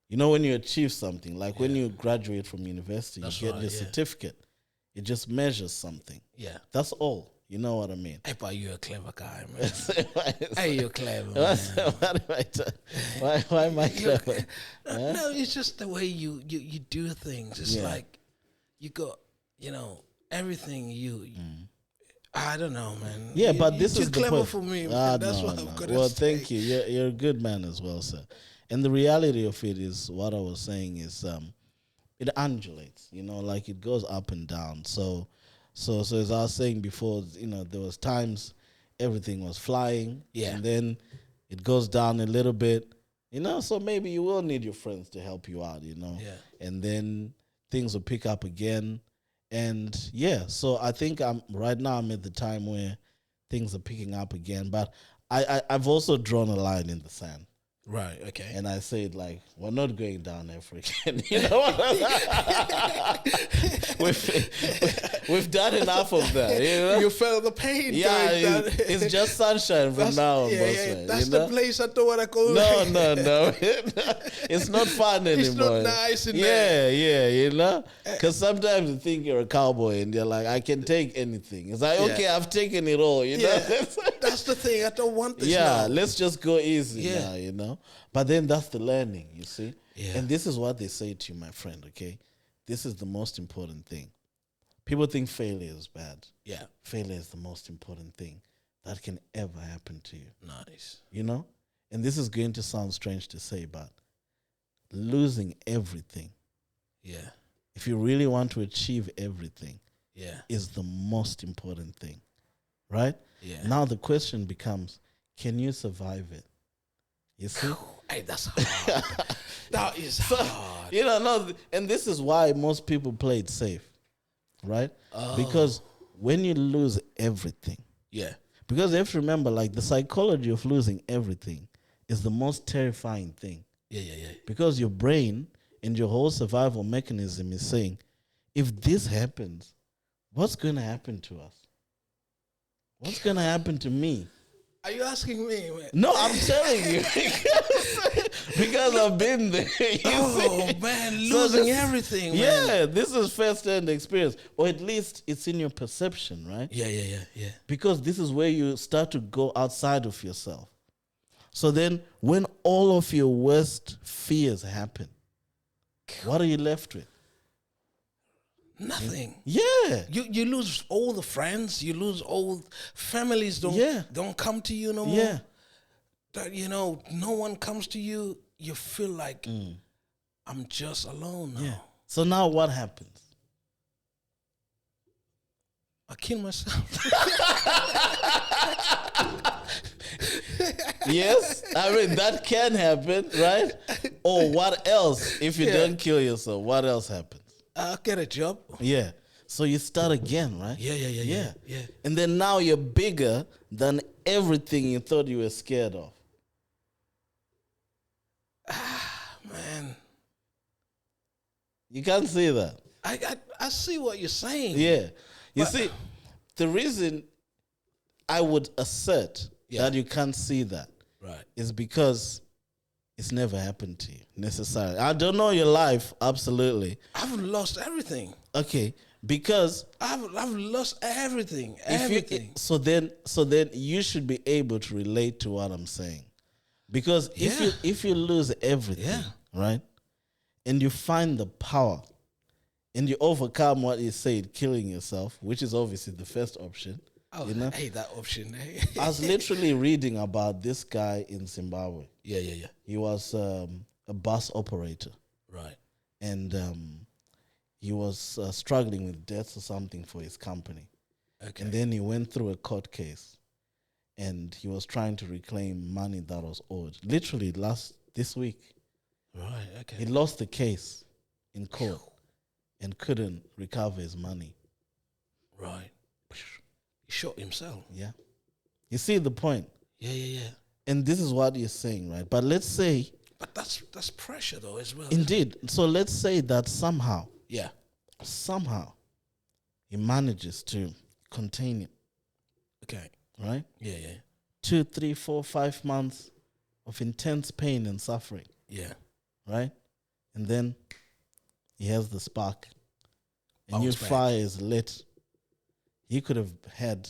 you know, when you achieve something, like when you graduate from university, you get your certificate. It just measures something. Yeah. That's all. You know what I mean? Hey, but you're a clever guy, man. Hey, you're clever, man. Why am I clever? No, it's just the way you do things. It's like you got, you know, everything you I don't know, man. Yeah, but this is too clever for me, man. That's what I'm gonna say. Thank you. You're a good man as well, sir. And the reality of it is, what I was saying is, it undulates. You know, like it goes up and down. So as I was saying before, you know, there was times everything was flying, and then it goes down a little bit. You know, so maybe you will need your friends to help you out. You know, and then things will pick up again. And so I think right now I'm at the time where things are picking up again. But I've also drawn a line in the sand. Right, okay. And I said, like, we're not going down ever again. You know what? we've done enough of that. You know? You felt the pain. Yeah, it's just sunshine from now on. That's the place I don't want to go. No. It's not fun anymore. It's not nice in there. Yeah, you know? Because sometimes you think you're a cowboy and you're like, I can take anything. It's like, okay, I've taken it all, you know? That's the thing. I don't want this now. Let's just go easy now, you know? But then that's the learning, you see? Yeah. And this is what they say to you, my friend, okay? This is the most important thing. People think failure is bad. Yeah. Failure is the most important thing that can ever happen to you. Nice. You know? And this is going to sound strange to say, but losing everything. Yeah. If you really want to achieve everything, is the most important thing. Right? Yeah. Now the question becomes, can you survive it? You see? Hey, that's hard. That is hard. You know, no, and this is why most people play it safe, right? Because when you lose everything, because you have to remember, like, the psychology of losing everything is the most terrifying thing. Yeah. Because your brain and your whole survival mechanism is saying, if this happens, what's going to happen to us? What's going to happen to me? Are you asking me? Man? No, I'm telling you. Because I've been there. Man, losing everything, man. Yeah, this is first-hand experience. Or at least it's in your perception, right? Yeah. Because this is where you start to go outside of yourself. So then when all of your worst fears happen, what are you left with? Nothing. Yeah. You lose all the friends. You lose all families. Don't come to you no more. Yeah. That, you know, no one comes to you. You feel like I'm just alone now. Yeah. So now what happens? I kill myself. Yes, I mean that can happen, right? Or what else if you don't kill yourself? What else happens? I'll get a job. Yeah. So you start again, right? Yeah. And then now you're bigger than everything you thought you were scared of. Man. You can't see that. I see what you're saying. Yeah. You see, the reason I would assert that you can't see that is because it's never happened to you necessarily. I don't know your life, absolutely. I've lost everything. Okay, because I've lost everything. So then you should be able to relate to what I'm saying, because if you lose everything, right, and you find the power, and you overcome what you said, killing yourself, which is obviously the first option. Oh, you know? I hate that option. I was literally reading about this guy in Zimbabwe. Yeah. He was a bus operator. Right. And he was struggling with debts or something for his company. Okay. And then he went through a court case. And he was trying to reclaim money that was owed. Literally this week. Right, okay. He lost the case in court and couldn't recover his money. Right. He shot himself. Yeah. You see the point? Yeah. And this is what you're saying, right? But let's say... But that's pressure, though, as well. Indeed. So let's say that somehow... Yeah. Somehow, he manages to contain it. Okay. Right? Yeah. 2, 3, 4, 5 months, of intense pain and suffering. Yeah. Right? And then he has the spark. A new Bounce back. fire is lit. He could have had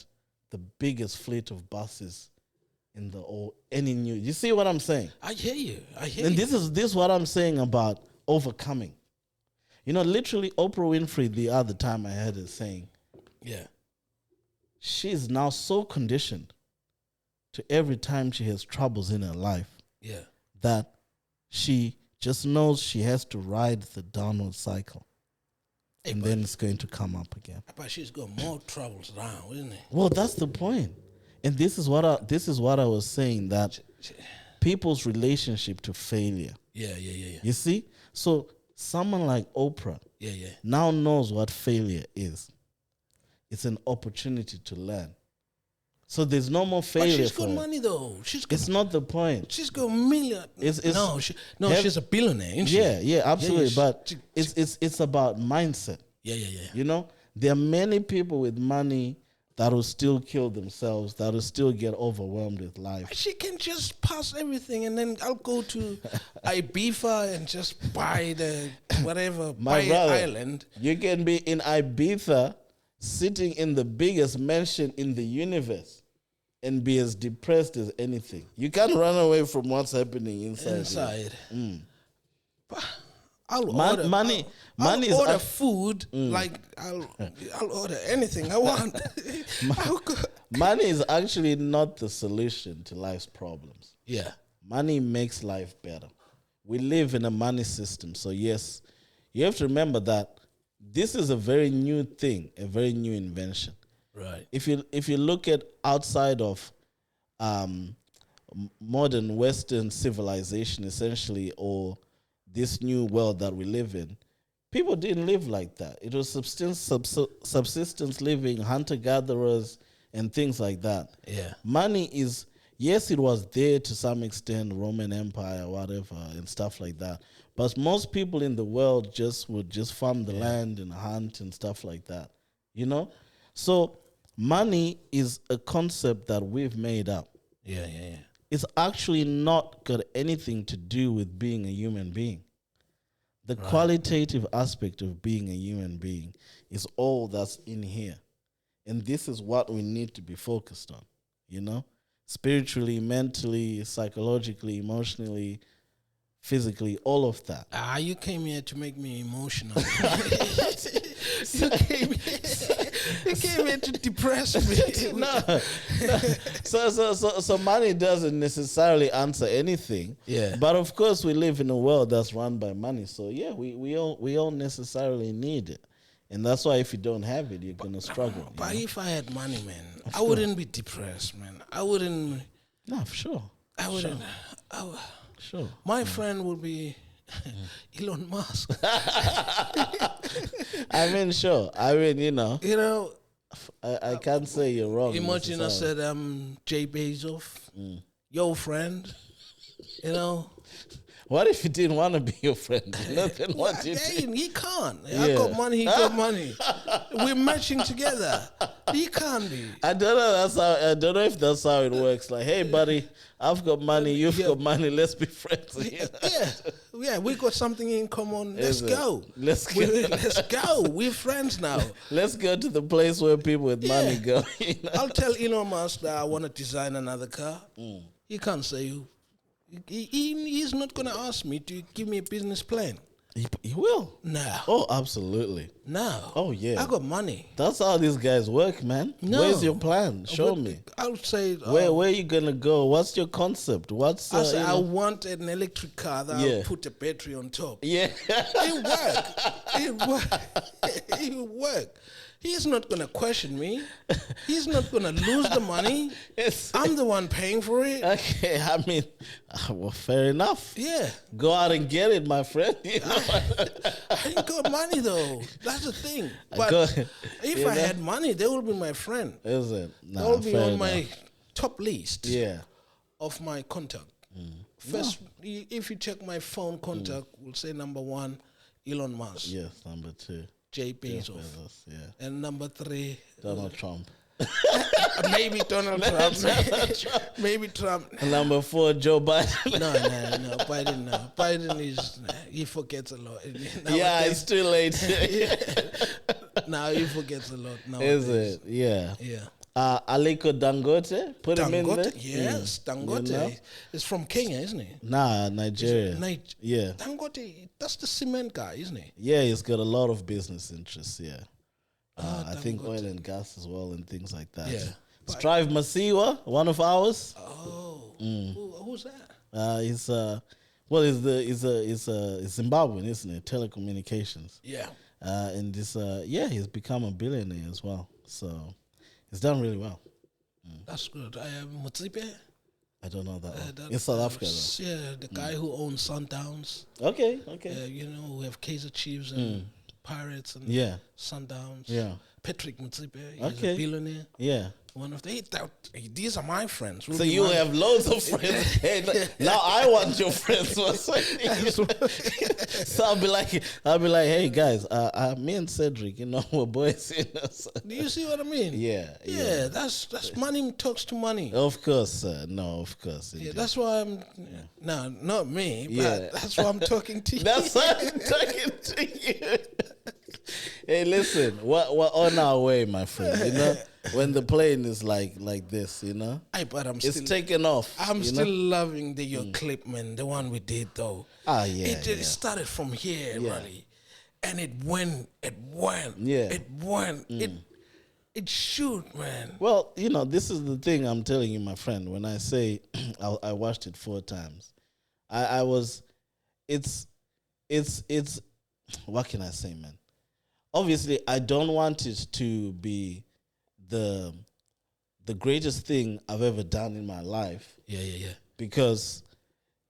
the biggest fleet of buses in the any new. You see what I'm saying? I hear you. And this is what I'm saying about overcoming. You know, literally Oprah Winfrey the other time I heard her saying, yeah, she's now so conditioned to every time she has troubles in her life, yeah, that she just knows she has to ride the downward cycle. Hey, and then it's going to come up again. But she's got more troubles now, isn't it? Well, that's the point. And this is what I was saying, that people's relationship to failure. Yeah. You see? So someone like Oprah now knows what failure is. It's an opportunity to learn. So there's no more failure. But she's got money though. It's not the point. She's got million. She's a billionaire, isn't she? Yeah, absolutely. Yeah, but it's about mindset. Yeah. You know, there are many people with money that will still kill themselves, that will still get overwhelmed with life. She can just pass everything, and then I'll go to Ibiza and just buy the whatever, My brother, island. You can be in Ibiza, sitting in the biggest mansion in the universe, and be as depressed as anything. You can't run away from what's happening inside. But I'll order food. Like I'll order anything I want. Money is actually not the solution to life's problems. Yeah, money makes life better. We live in a money system, so yes, you have to remember that this is a very new thing, a very new invention. Right. If you look at outside of modern Western civilization, essentially, or this new world that we live in, people didn't live like that. It was subsistence living, hunter-gatherers, and things like that. Yeah. Money is, yes, it was there to some extent, Roman Empire, whatever, and stuff like that. But most people in the world would just farm the land and hunt and stuff like that. You know? So money is a concept that we've made up. Yeah. It's actually not got anything to do with being a human being. The qualitative aspect of being a human being is all that's in here. And this is what we need to be focused on, you know? Spiritually, mentally, psychologically, emotionally, physically, all of that. You came here to make me emotional. You came here to depress me. No. So money doesn't necessarily answer anything. Yeah. But of course, we live in a world that's run by money. So yeah, we all necessarily need it. And that's why if you don't have it, you're gonna struggle. But if I had money, man, I wouldn't be depressed, man. I wouldn't. No, for sure. I wouldn't. Sure. My friend would be Elon Musk. I mean, sure. I mean, You know, I can't say you're wrong. imagine I said, Jay Bezos, your friend. You know. What if he didn't want to be your friend? Nothing. What did he can't. I got money, he got money. We're matching together. He can't be. I don't know if that's how it works. Like, hey, buddy, I've got money, you've got money. Let's be friends. Yeah. We got something in common. Let's go. Let's go. We're friends now. Let's go to the place where people with money go. You know? I'll tell Elon Musk that I want to design another car. He can't say. He's not going to ask me to give me a business plan. He will. No. Oh, absolutely. No. Oh, yeah. I got money. That's how these guys work, man. No. Where's your plan? Show me. I'll say... where are you going to go? What's your concept? I want an electric car that I'll put a battery on top. Yeah. It will work. He's not going to question me. He's not going to lose the money. I'm the one paying for it. Okay, I mean, well, fair enough. Yeah. Go out and get it, my friend. You know? I ain't got money, though. That's the thing. But if I had money, they would be my friend. Is it? They would be on my top list of my contact. First, if you check my phone contact, we'll say number 1, Elon Musk. Yes, number 2. Jay Bezos. Yeah. And number 3, Donald Trump. Maybe Donald Trump. Maybe Trump. Number 4, Joe Biden. No. Biden, no. Biden is, he forgets a lot. Yeah, it's too late. Now he forgets a lot Is nowadays. it? Yeah. Yeah. Aliko Dangote, put him in there. Yes, Dangote. You know? It's from Kenya, isn't he? Nah, Nigeria. Yeah. Dangote, that's the cement guy, isn't he? Yeah, he's got a lot of business interests, yeah. I think Dangote. oil and gas as well and things like that. Yeah. Strive Masiwa, one of ours. Oh, who's that? He's Zimbabwean, isn't it? Telecommunications. Yeah. And this he's become a billionaire as well. So he's done really well. That's good. Mutsipe? I don't know that one. In South Africa though. Yeah, the guy who owns Sundowns. Okay. You know, we have Kaizer Chiefs and Pirates and Sundowns. Yeah. Patrick Mutsipe, he's a billionaire. Yeah. One of these are my friends. So you have loads of friends. Hey, now I want your friends. So I'll be like, hey guys, me and Cedric, you know, we're boys. You know, so. Do you see what I mean? Yeah. That's money talks to money. Of course, sir. No, of course. Yeah, that's why I'm. No, not me. But that's why I'm talking to you. That's why I'm talking to you. Hey, listen, we're on our way, my friend. You know, when the plane is like this, you know, it's taken off. I'm still loving your clip, man. The one we did though. It started from here, Raleigh, and it went. Yeah, it went. It shoot, man. Well, you know, this is the thing I'm telling you, my friend. When I say I watched it 4 times, it's what can I say, man? Obviously, I don't want it to be the greatest thing I've ever done in my life. Yeah. Because,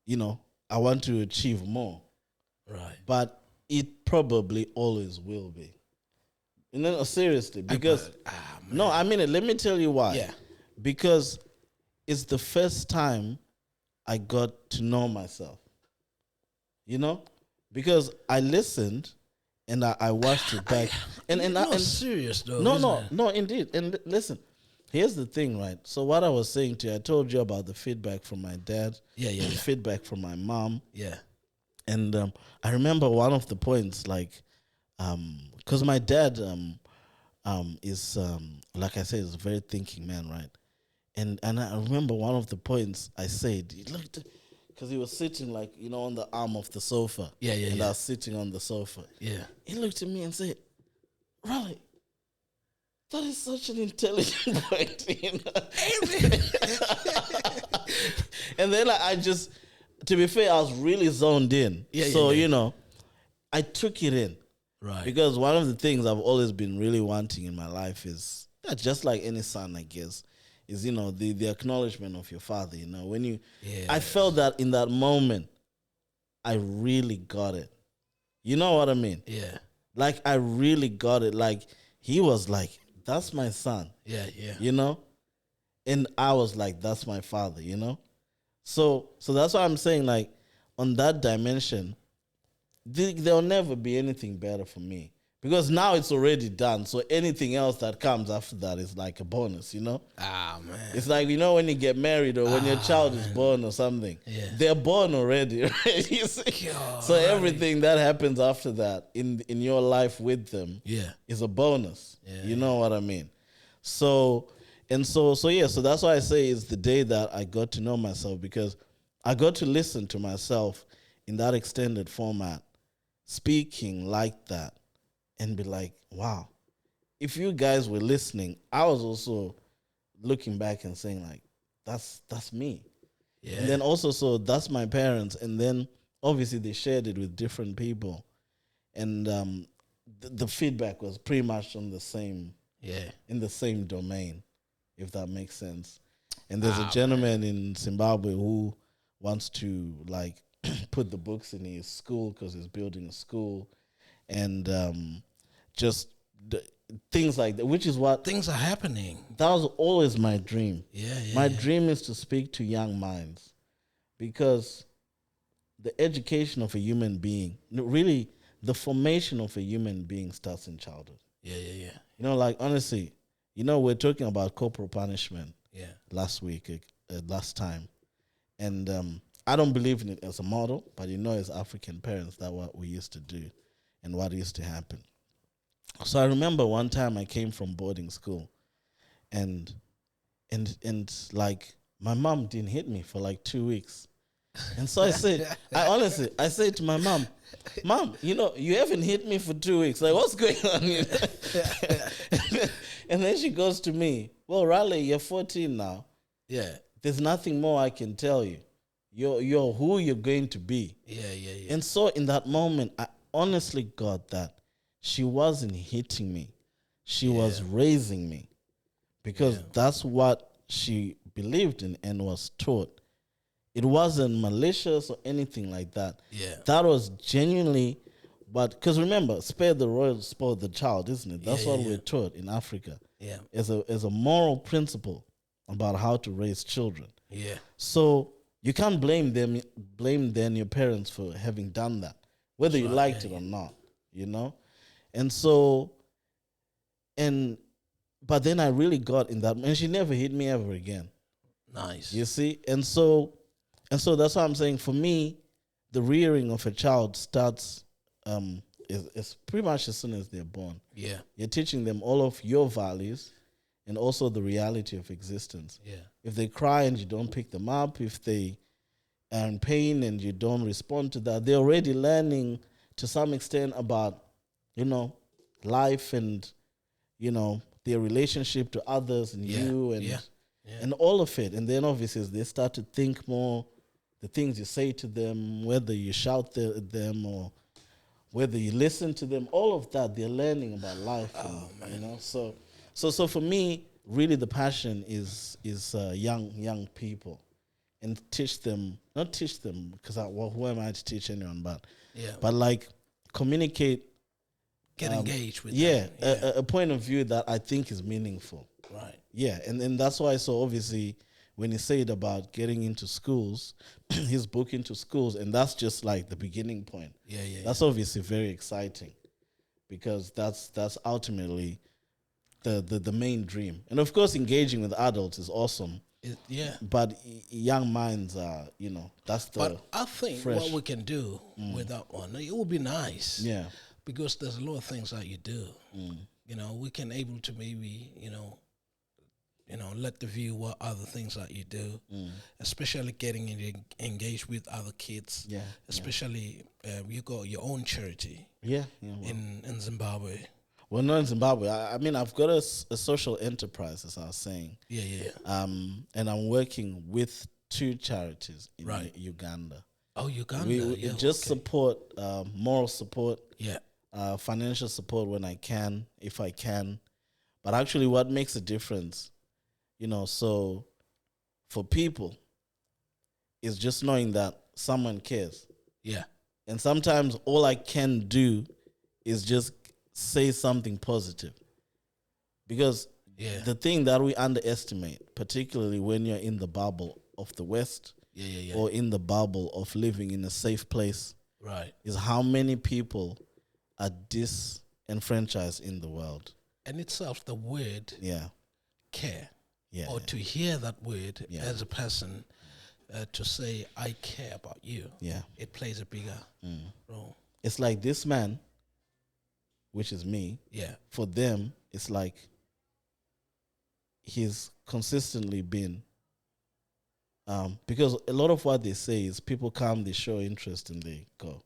you know, I want to achieve more. Right. But it probably always will be. You know, seriously, because no, I mean it. Let me tell you why. Yeah. Because it's the first time I got to know myself. You know, because I listened. And I watched it back. And serious though. No, indeed. And listen, here's the thing, right? So what I was saying to you, I told you about the feedback from my dad. Yeah. The feedback from my mom. Yeah. And I remember one of the points, like, because my dad is like I said, is a very thinking man, right? And I remember one of the points I said, he looked. Because he was sitting, like, you know, on the arm of the sofa. Yeah. And I was sitting on the sofa. Yeah. He looked at me and said, Raleigh, that is such an intelligent point, you know? And then I just, to be fair, I was really zoned in. You know, I took it in. Right. Because one of the things I've always been really wanting in my life is, just like any son, I guess, is, you know, the acknowledgement of your father, you know. When you, I felt that in that moment, I really got it. You know what I mean? Yeah. Like, I really got it. Like, he was like, that's my son. Yeah. You know? And I was like, that's my father, you know? So that's why I'm saying, like, on that dimension, there'll never be anything better for me. Because now it's already done. So anything else that comes after that is like a bonus, you know? Man. It's like, you know, when you get married or when your child is born or something. Yeah. They're born already, right? You see? So everything that happens after that in your life with them is a bonus. Yeah. You know what I mean? So that's why I say it's the day that I got to know myself, because I got to listen to myself in that extended format, speaking like that. And be like, wow, if you guys were listening, I was also looking back and saying, like, that's me. Yeah. And then also, so that's my parents. And then obviously they shared it with different people. And the feedback was pretty much on the same, in the same domain, if that makes sense. And there's a gentleman in Zimbabwe who wants to, like, put the books in his school because he's building a school. And just things like that, which is what... Things are happening. That was always my dream. My dream is to speak to young minds, because the education of a human being, really, the formation of a human being starts in childhood. Yeah. You know, like, honestly, we're talking about corporal punishment. Yeah. Last time, and I don't believe in it as a model, but as African parents, that's what we used to do, and what used to happen. So I remember one time I came from boarding school, and like my mom didn't hit me for like 2 weeks. And so I said to my mom, you haven't hit me for 2 weeks. Like, what's going on here? And then she goes to me, well, Raleigh, you're 14 now. Yeah. There's nothing more I can tell you. You're who you're going to be. Yeah. And so in that moment, I honestly got that she wasn't hitting me. She was raising me, because that's what she believed in and was taught. It wasn't malicious or anything like that. Yeah. That was genuinely, because remember, spare the rod, spoil the child, isn't it? That's what we're taught in Africa. Yeah. As a moral principle about how to raise children. Yeah. So you can't blame your parents for having done that, whether you liked it or not, And so, but then I really got in that, and she never hit me ever again. Nice. You see? And so that's why I'm saying, for me, the rearing of a child starts is pretty much as soon as they're born. Yeah. You're teaching them all of your values and also the reality of existence. Yeah. If they cry and you don't pick them up, if they are in pain and you don't respond to that, they're already learning to some extent about, life and, their relationship to others and you and all of it. And then obviously they start to think more the things you say to them, whether you shout at them or whether you listen to them, all of that, they're learning about life. So for me, really the passion is young people, and not teach them, because who am I to teach anyone, but like communicate, get engaged with them. A point of view that I think is meaningful. Right. Yeah, and that's why, so obviously when he said about getting into schools, his book into schools, and that's just like the beginning point. That's obviously very exciting, because that's ultimately the main dream. And of course, engaging with adults is awesome. But young minds are, that's the. But I think what we can do with that one, it would be nice. Yeah. Because there's a lot of things that you do. We can able to maybe, let the view what other things that you do, especially getting engaged with other kids. Yeah. Especially you got your own charity. In Zimbabwe. Well, not in Zimbabwe. I mean, I've got a social enterprise, as I was saying. And I'm working with 2 charities in Uganda. Oh, Uganda. We just support, moral support. Yeah. Financial support when I can, if I can. But actually what makes a difference, so for people, is just knowing that someone cares. Yeah. And sometimes all I can do is just say something positive. Because the thing that we underestimate, particularly when you're in the bubble of the West, or in the bubble of living in a safe place, is how many people are disenfranchised in the world. And itself, the word care, or to hear that word as a person, to say, I care about you, it plays a bigger role. It's like this man, which is me, for them, it's like he's consistently been, because a lot of what they say is people come, they show interest, and they go.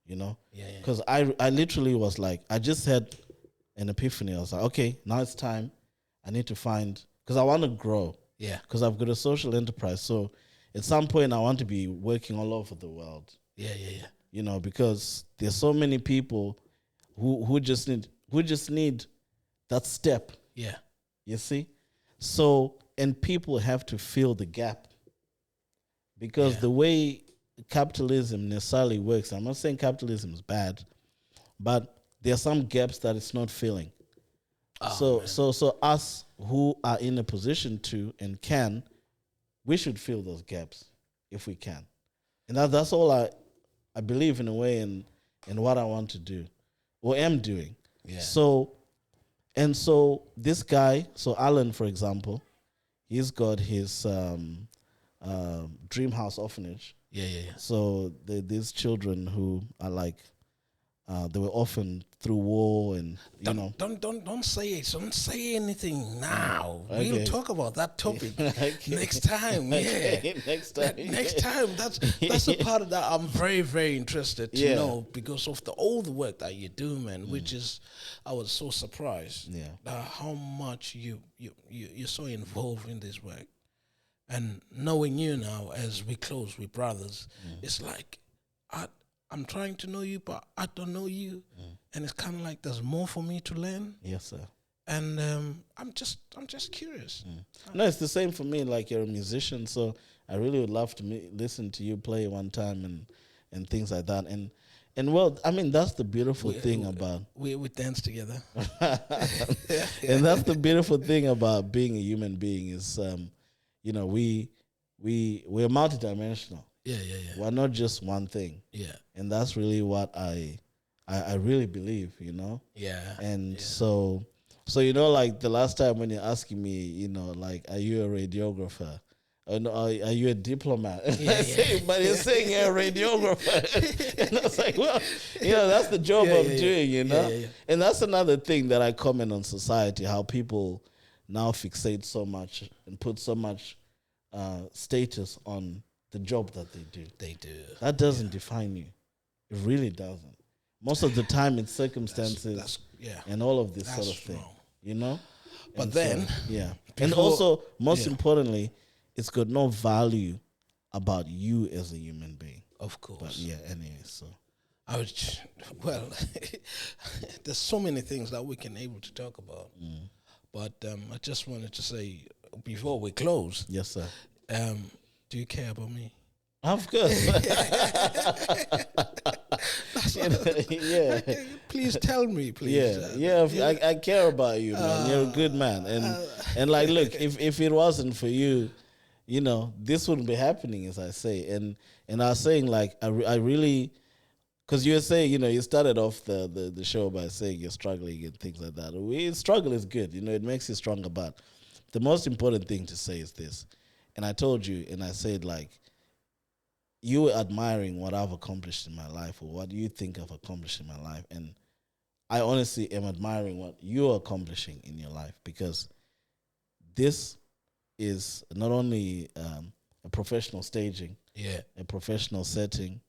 Because I literally was like, I just had an epiphany. I was like, okay, now it's time. I need to find, because I want to grow. Because I've got a social enterprise. So at some point I want to be working all over the world. Because there's so many people who just need that step. You see? So, and people have to fill the gap. Because the way capitalism necessarily works, I'm not saying capitalism is bad, but there are some gaps that it's not filling. So us who are in a position to and can, we should fill those gaps if we can. And that's all I believe in a way in what I want to do or am doing. So, And so this guy, so Alan, for example, he's got his Dream House Orphanage. Yeah. So these children who are like, they were orphaned through war, and don't say it. Don't say anything now. Okay. We'll talk about that topic Okay. next time. Yeah, Okay, next time. Next time. That's a part of that I'm very, very interested to know, because of all the work that you do, man. Which is, I was so surprised. How much you're so involved in this work, and knowing you now as we close with brothers, it's like I'm trying to know you, but I don't know you, and it's kind of like there's more for me to learn. Yes, sir. And I'm just curious. No, it's the same for me. Like, you're a musician, so I really would love to listen to you play one time and things like that. And well, I mean, that's the beautiful thing about we dance together. And that's the beautiful thing about being a human being is, we're multidimensional. Yeah. We're not just one thing. Yeah. And that's really what I really believe, Yeah. And so like the last time when you're asking me, like, are you a radiographer? Or no, are you a diplomat? But you're saying you're a radiographer. And I was like, well, that's the job I'm doing, Yeah. And that's another thing that I comment on society, how people now fixate so much and put so much status on the job that they do. That doesn't define you. It really doesn't. Most of the time, it's circumstances and all of this sort of thing. But and then, and also, most importantly, it's got no value about you as a human being. Of course. But anyway, so there's so many things that we can able to talk about. But I just wanted to say before we close. Yes, sir. Do you care about me? Of course. Please tell me, please. I care about you, man. You're a good man, and like, look, if it wasn't for you, this wouldn't be happening, as I say. And I was saying, like, I really, because you were saying, you started off the show by saying you're struggling and things like that. Struggle is good, it makes you stronger. But the most important thing to say is this, and I told you, and I said, like, you were admiring what I've accomplished in my life, or what you think I've accomplished in my life. And I honestly am admiring what you're accomplishing in your life, because this is not only a professional staging, a professional setting.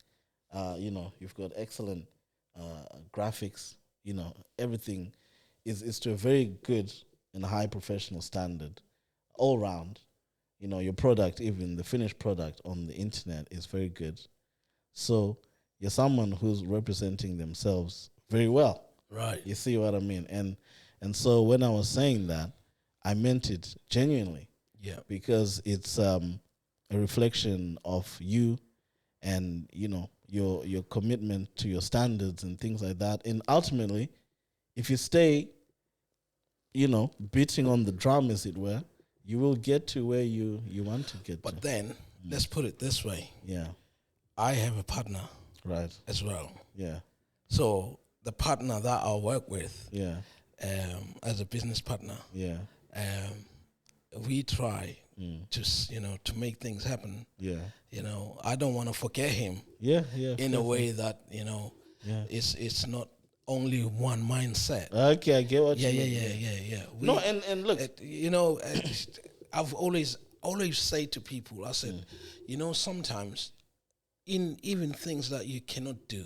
You've got excellent graphics. Everything is to a very good and high professional standard all round. Your product, even the finished product on the internet, is very good. So you're someone who's representing themselves very well. Right. You see what I mean? And so when I was saying that, I meant it genuinely. Yeah. Because it's a reflection of you and, your commitment to your standards and things like that. And ultimately, if you stay, beating on the drum, as it were, you will get to where you want to get But to. then, let's put it this way. Yeah. I have a partner. Right. As well. Yeah. So the partner that I work with, as a business partner, we try to make things happen. Yeah. I don't want to forget him. Yeah. In a way that it's not only one mindset. Okay, I get what you mean. Yeah. And look, I've always say to people, I said, sometimes in even things that you cannot do,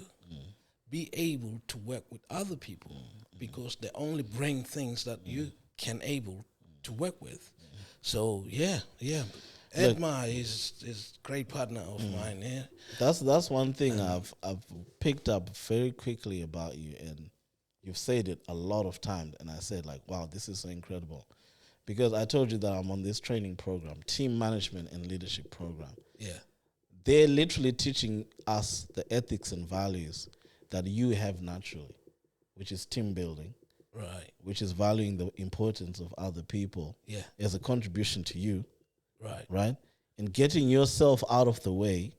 be able to work with other people, because they only bring things that you can able to work with. So Edma is great partner of mine. Yeah, that's one thing I've picked up very quickly about you, and you've said it a lot of times, and I said, like, wow, this is so incredible, because I told you that I'm on this training program, team management and leadership program. Yeah, they're literally teaching us the ethics and values that you have naturally, which is team building. Right. Which is valuing the importance of other people as a contribution to you. Right. Right? And getting yourself out of the way,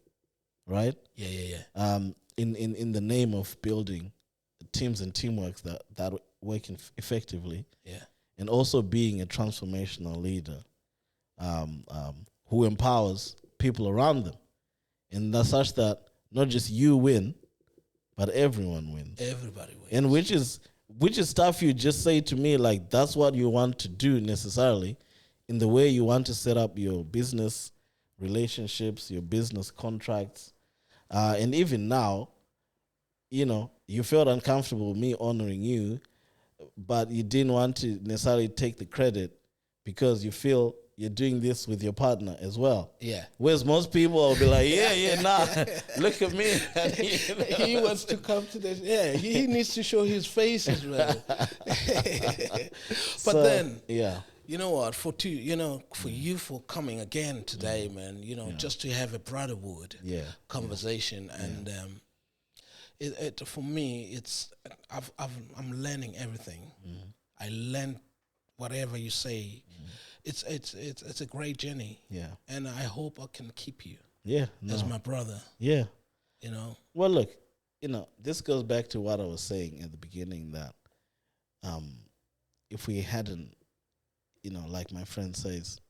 right? Yeah. In the name of building teams and teamwork that working effectively. Yeah. And also being a transformational leader who empowers people around them. And that's such that not just you win, but everyone wins. Everybody wins. And which is stuff you just say to me, like that's what you want to do necessarily in the way you want to set up your business relationships, your business contracts. And even now, you know, you felt uncomfortable with me honoring you, but you didn't want to necessarily take the credit because you feel you're doing this with your partner as well. Yeah. Whereas most people will be like, nah, look at me. He wants to come to this. Yeah, he needs to show his face as well. But then, you know what? For you for coming again today, man. You know, just to have a brotherhood conversation, and for me, it's I'm learning everything. I learned whatever you say. It's a great journey. Yeah. And I hope I can keep you. Yeah. As my brother. Yeah. You know. Well, look, this goes back to what I was saying at the beginning that if we hadn't, like my friend says,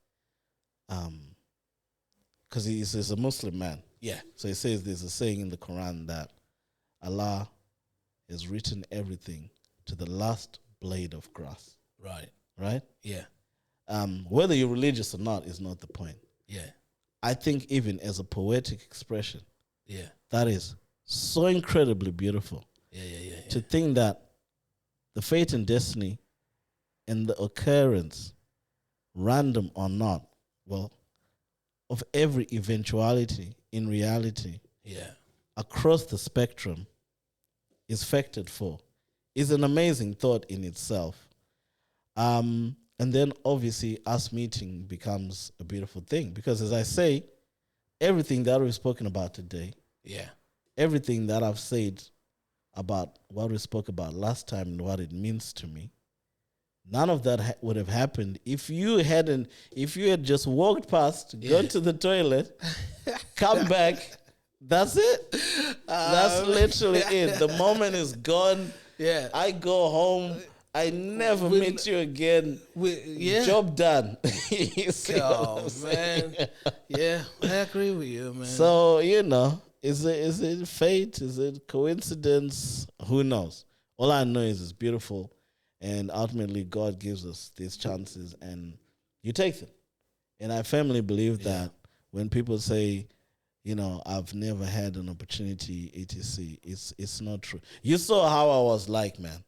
because he's a Muslim man. Yeah. So he says there's a saying in the Quran that Allah has written everything to the last blade of grass. Right. Right? Yeah. Whether you're religious or not is not the point. Yeah. I think even as a poetic expression, that is so incredibly beautiful. Yeah. To think that the fate and destiny and the occurrence, random or not, of every eventuality in reality, across the spectrum is factored for, is an amazing thought in itself. And then obviously us meeting becomes a beautiful thing because, as I say, everything that we've spoken about today, everything that I've said about what we spoke about last time and what it means to me, none of that would have happened if you had just walked past, gone to the toilet, come back. That's it. That's literally it. The moment is gone. Yeah, I go home. I never meet you again. Job done. You see man. Yeah, I agree with you, man. So, is it fate? Is it coincidence? Who knows? All I know is it's beautiful. And ultimately, God gives us these chances and you take them. And I firmly believe that when people say, I've never had an opportunity, etc., it's not true. You saw how I was like, man.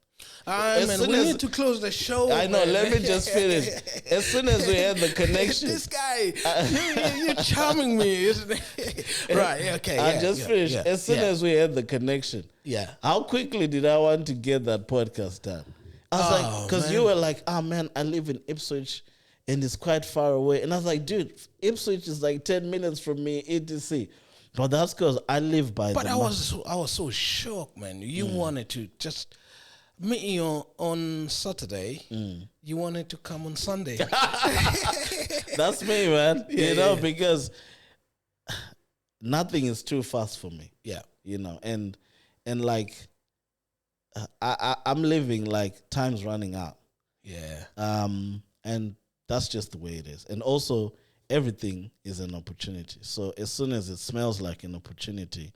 Man, we need to close the show. I know. Man. Let me just finish. As soon as we had the connection, this guy, you're charming me, isn't it? Right? Okay. I just finished. As soon as we had the connection, how quickly did I want to get that podcast done? I was like, because you were like, man, I live in Ipswich, and it's quite far away, and I was like, dude, Ipswich is like 10 minutes from me, etc. But that's because I live by. But I was so shocked, man. You wanted to just meet you on Saturday. You wanted to come on Sunday. That's me, man. Because nothing is too fast for me. Yeah. And like I'm living like time's running out. Yeah. And that's just the way it is. And also everything is an opportunity. So as soon as it smells like an opportunity,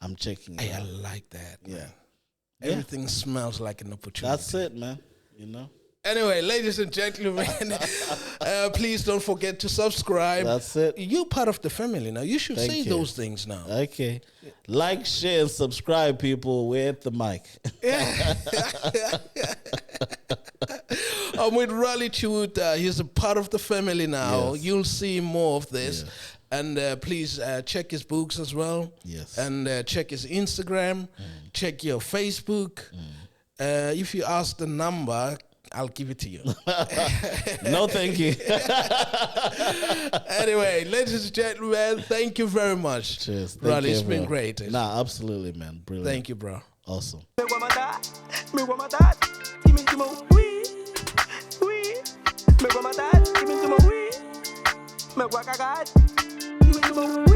I'm checking it out. I like that. Yeah. Man. Everything smells like an opportunity. That's it, man. Anyway, ladies and gentlemen, please don't forget to subscribe. That's it. You're part of the family now. You should say those things now. Okay. Like, share, and subscribe, people. We're at TheMic. I'm with Raleigh Chiwuta. He's a part of the family now. Yes. You'll see more of this. Yes. And please check his books as well. Yes. And check his Instagram. Check your Facebook. If you ask the number, I'll give it to you. No, thank you. Anyway, ladies and gentlemen, thank you very much. Cheers. Raleigh, it's been great. Nah, absolutely, man. Brilliant. Thank you, bro. Awesome. Me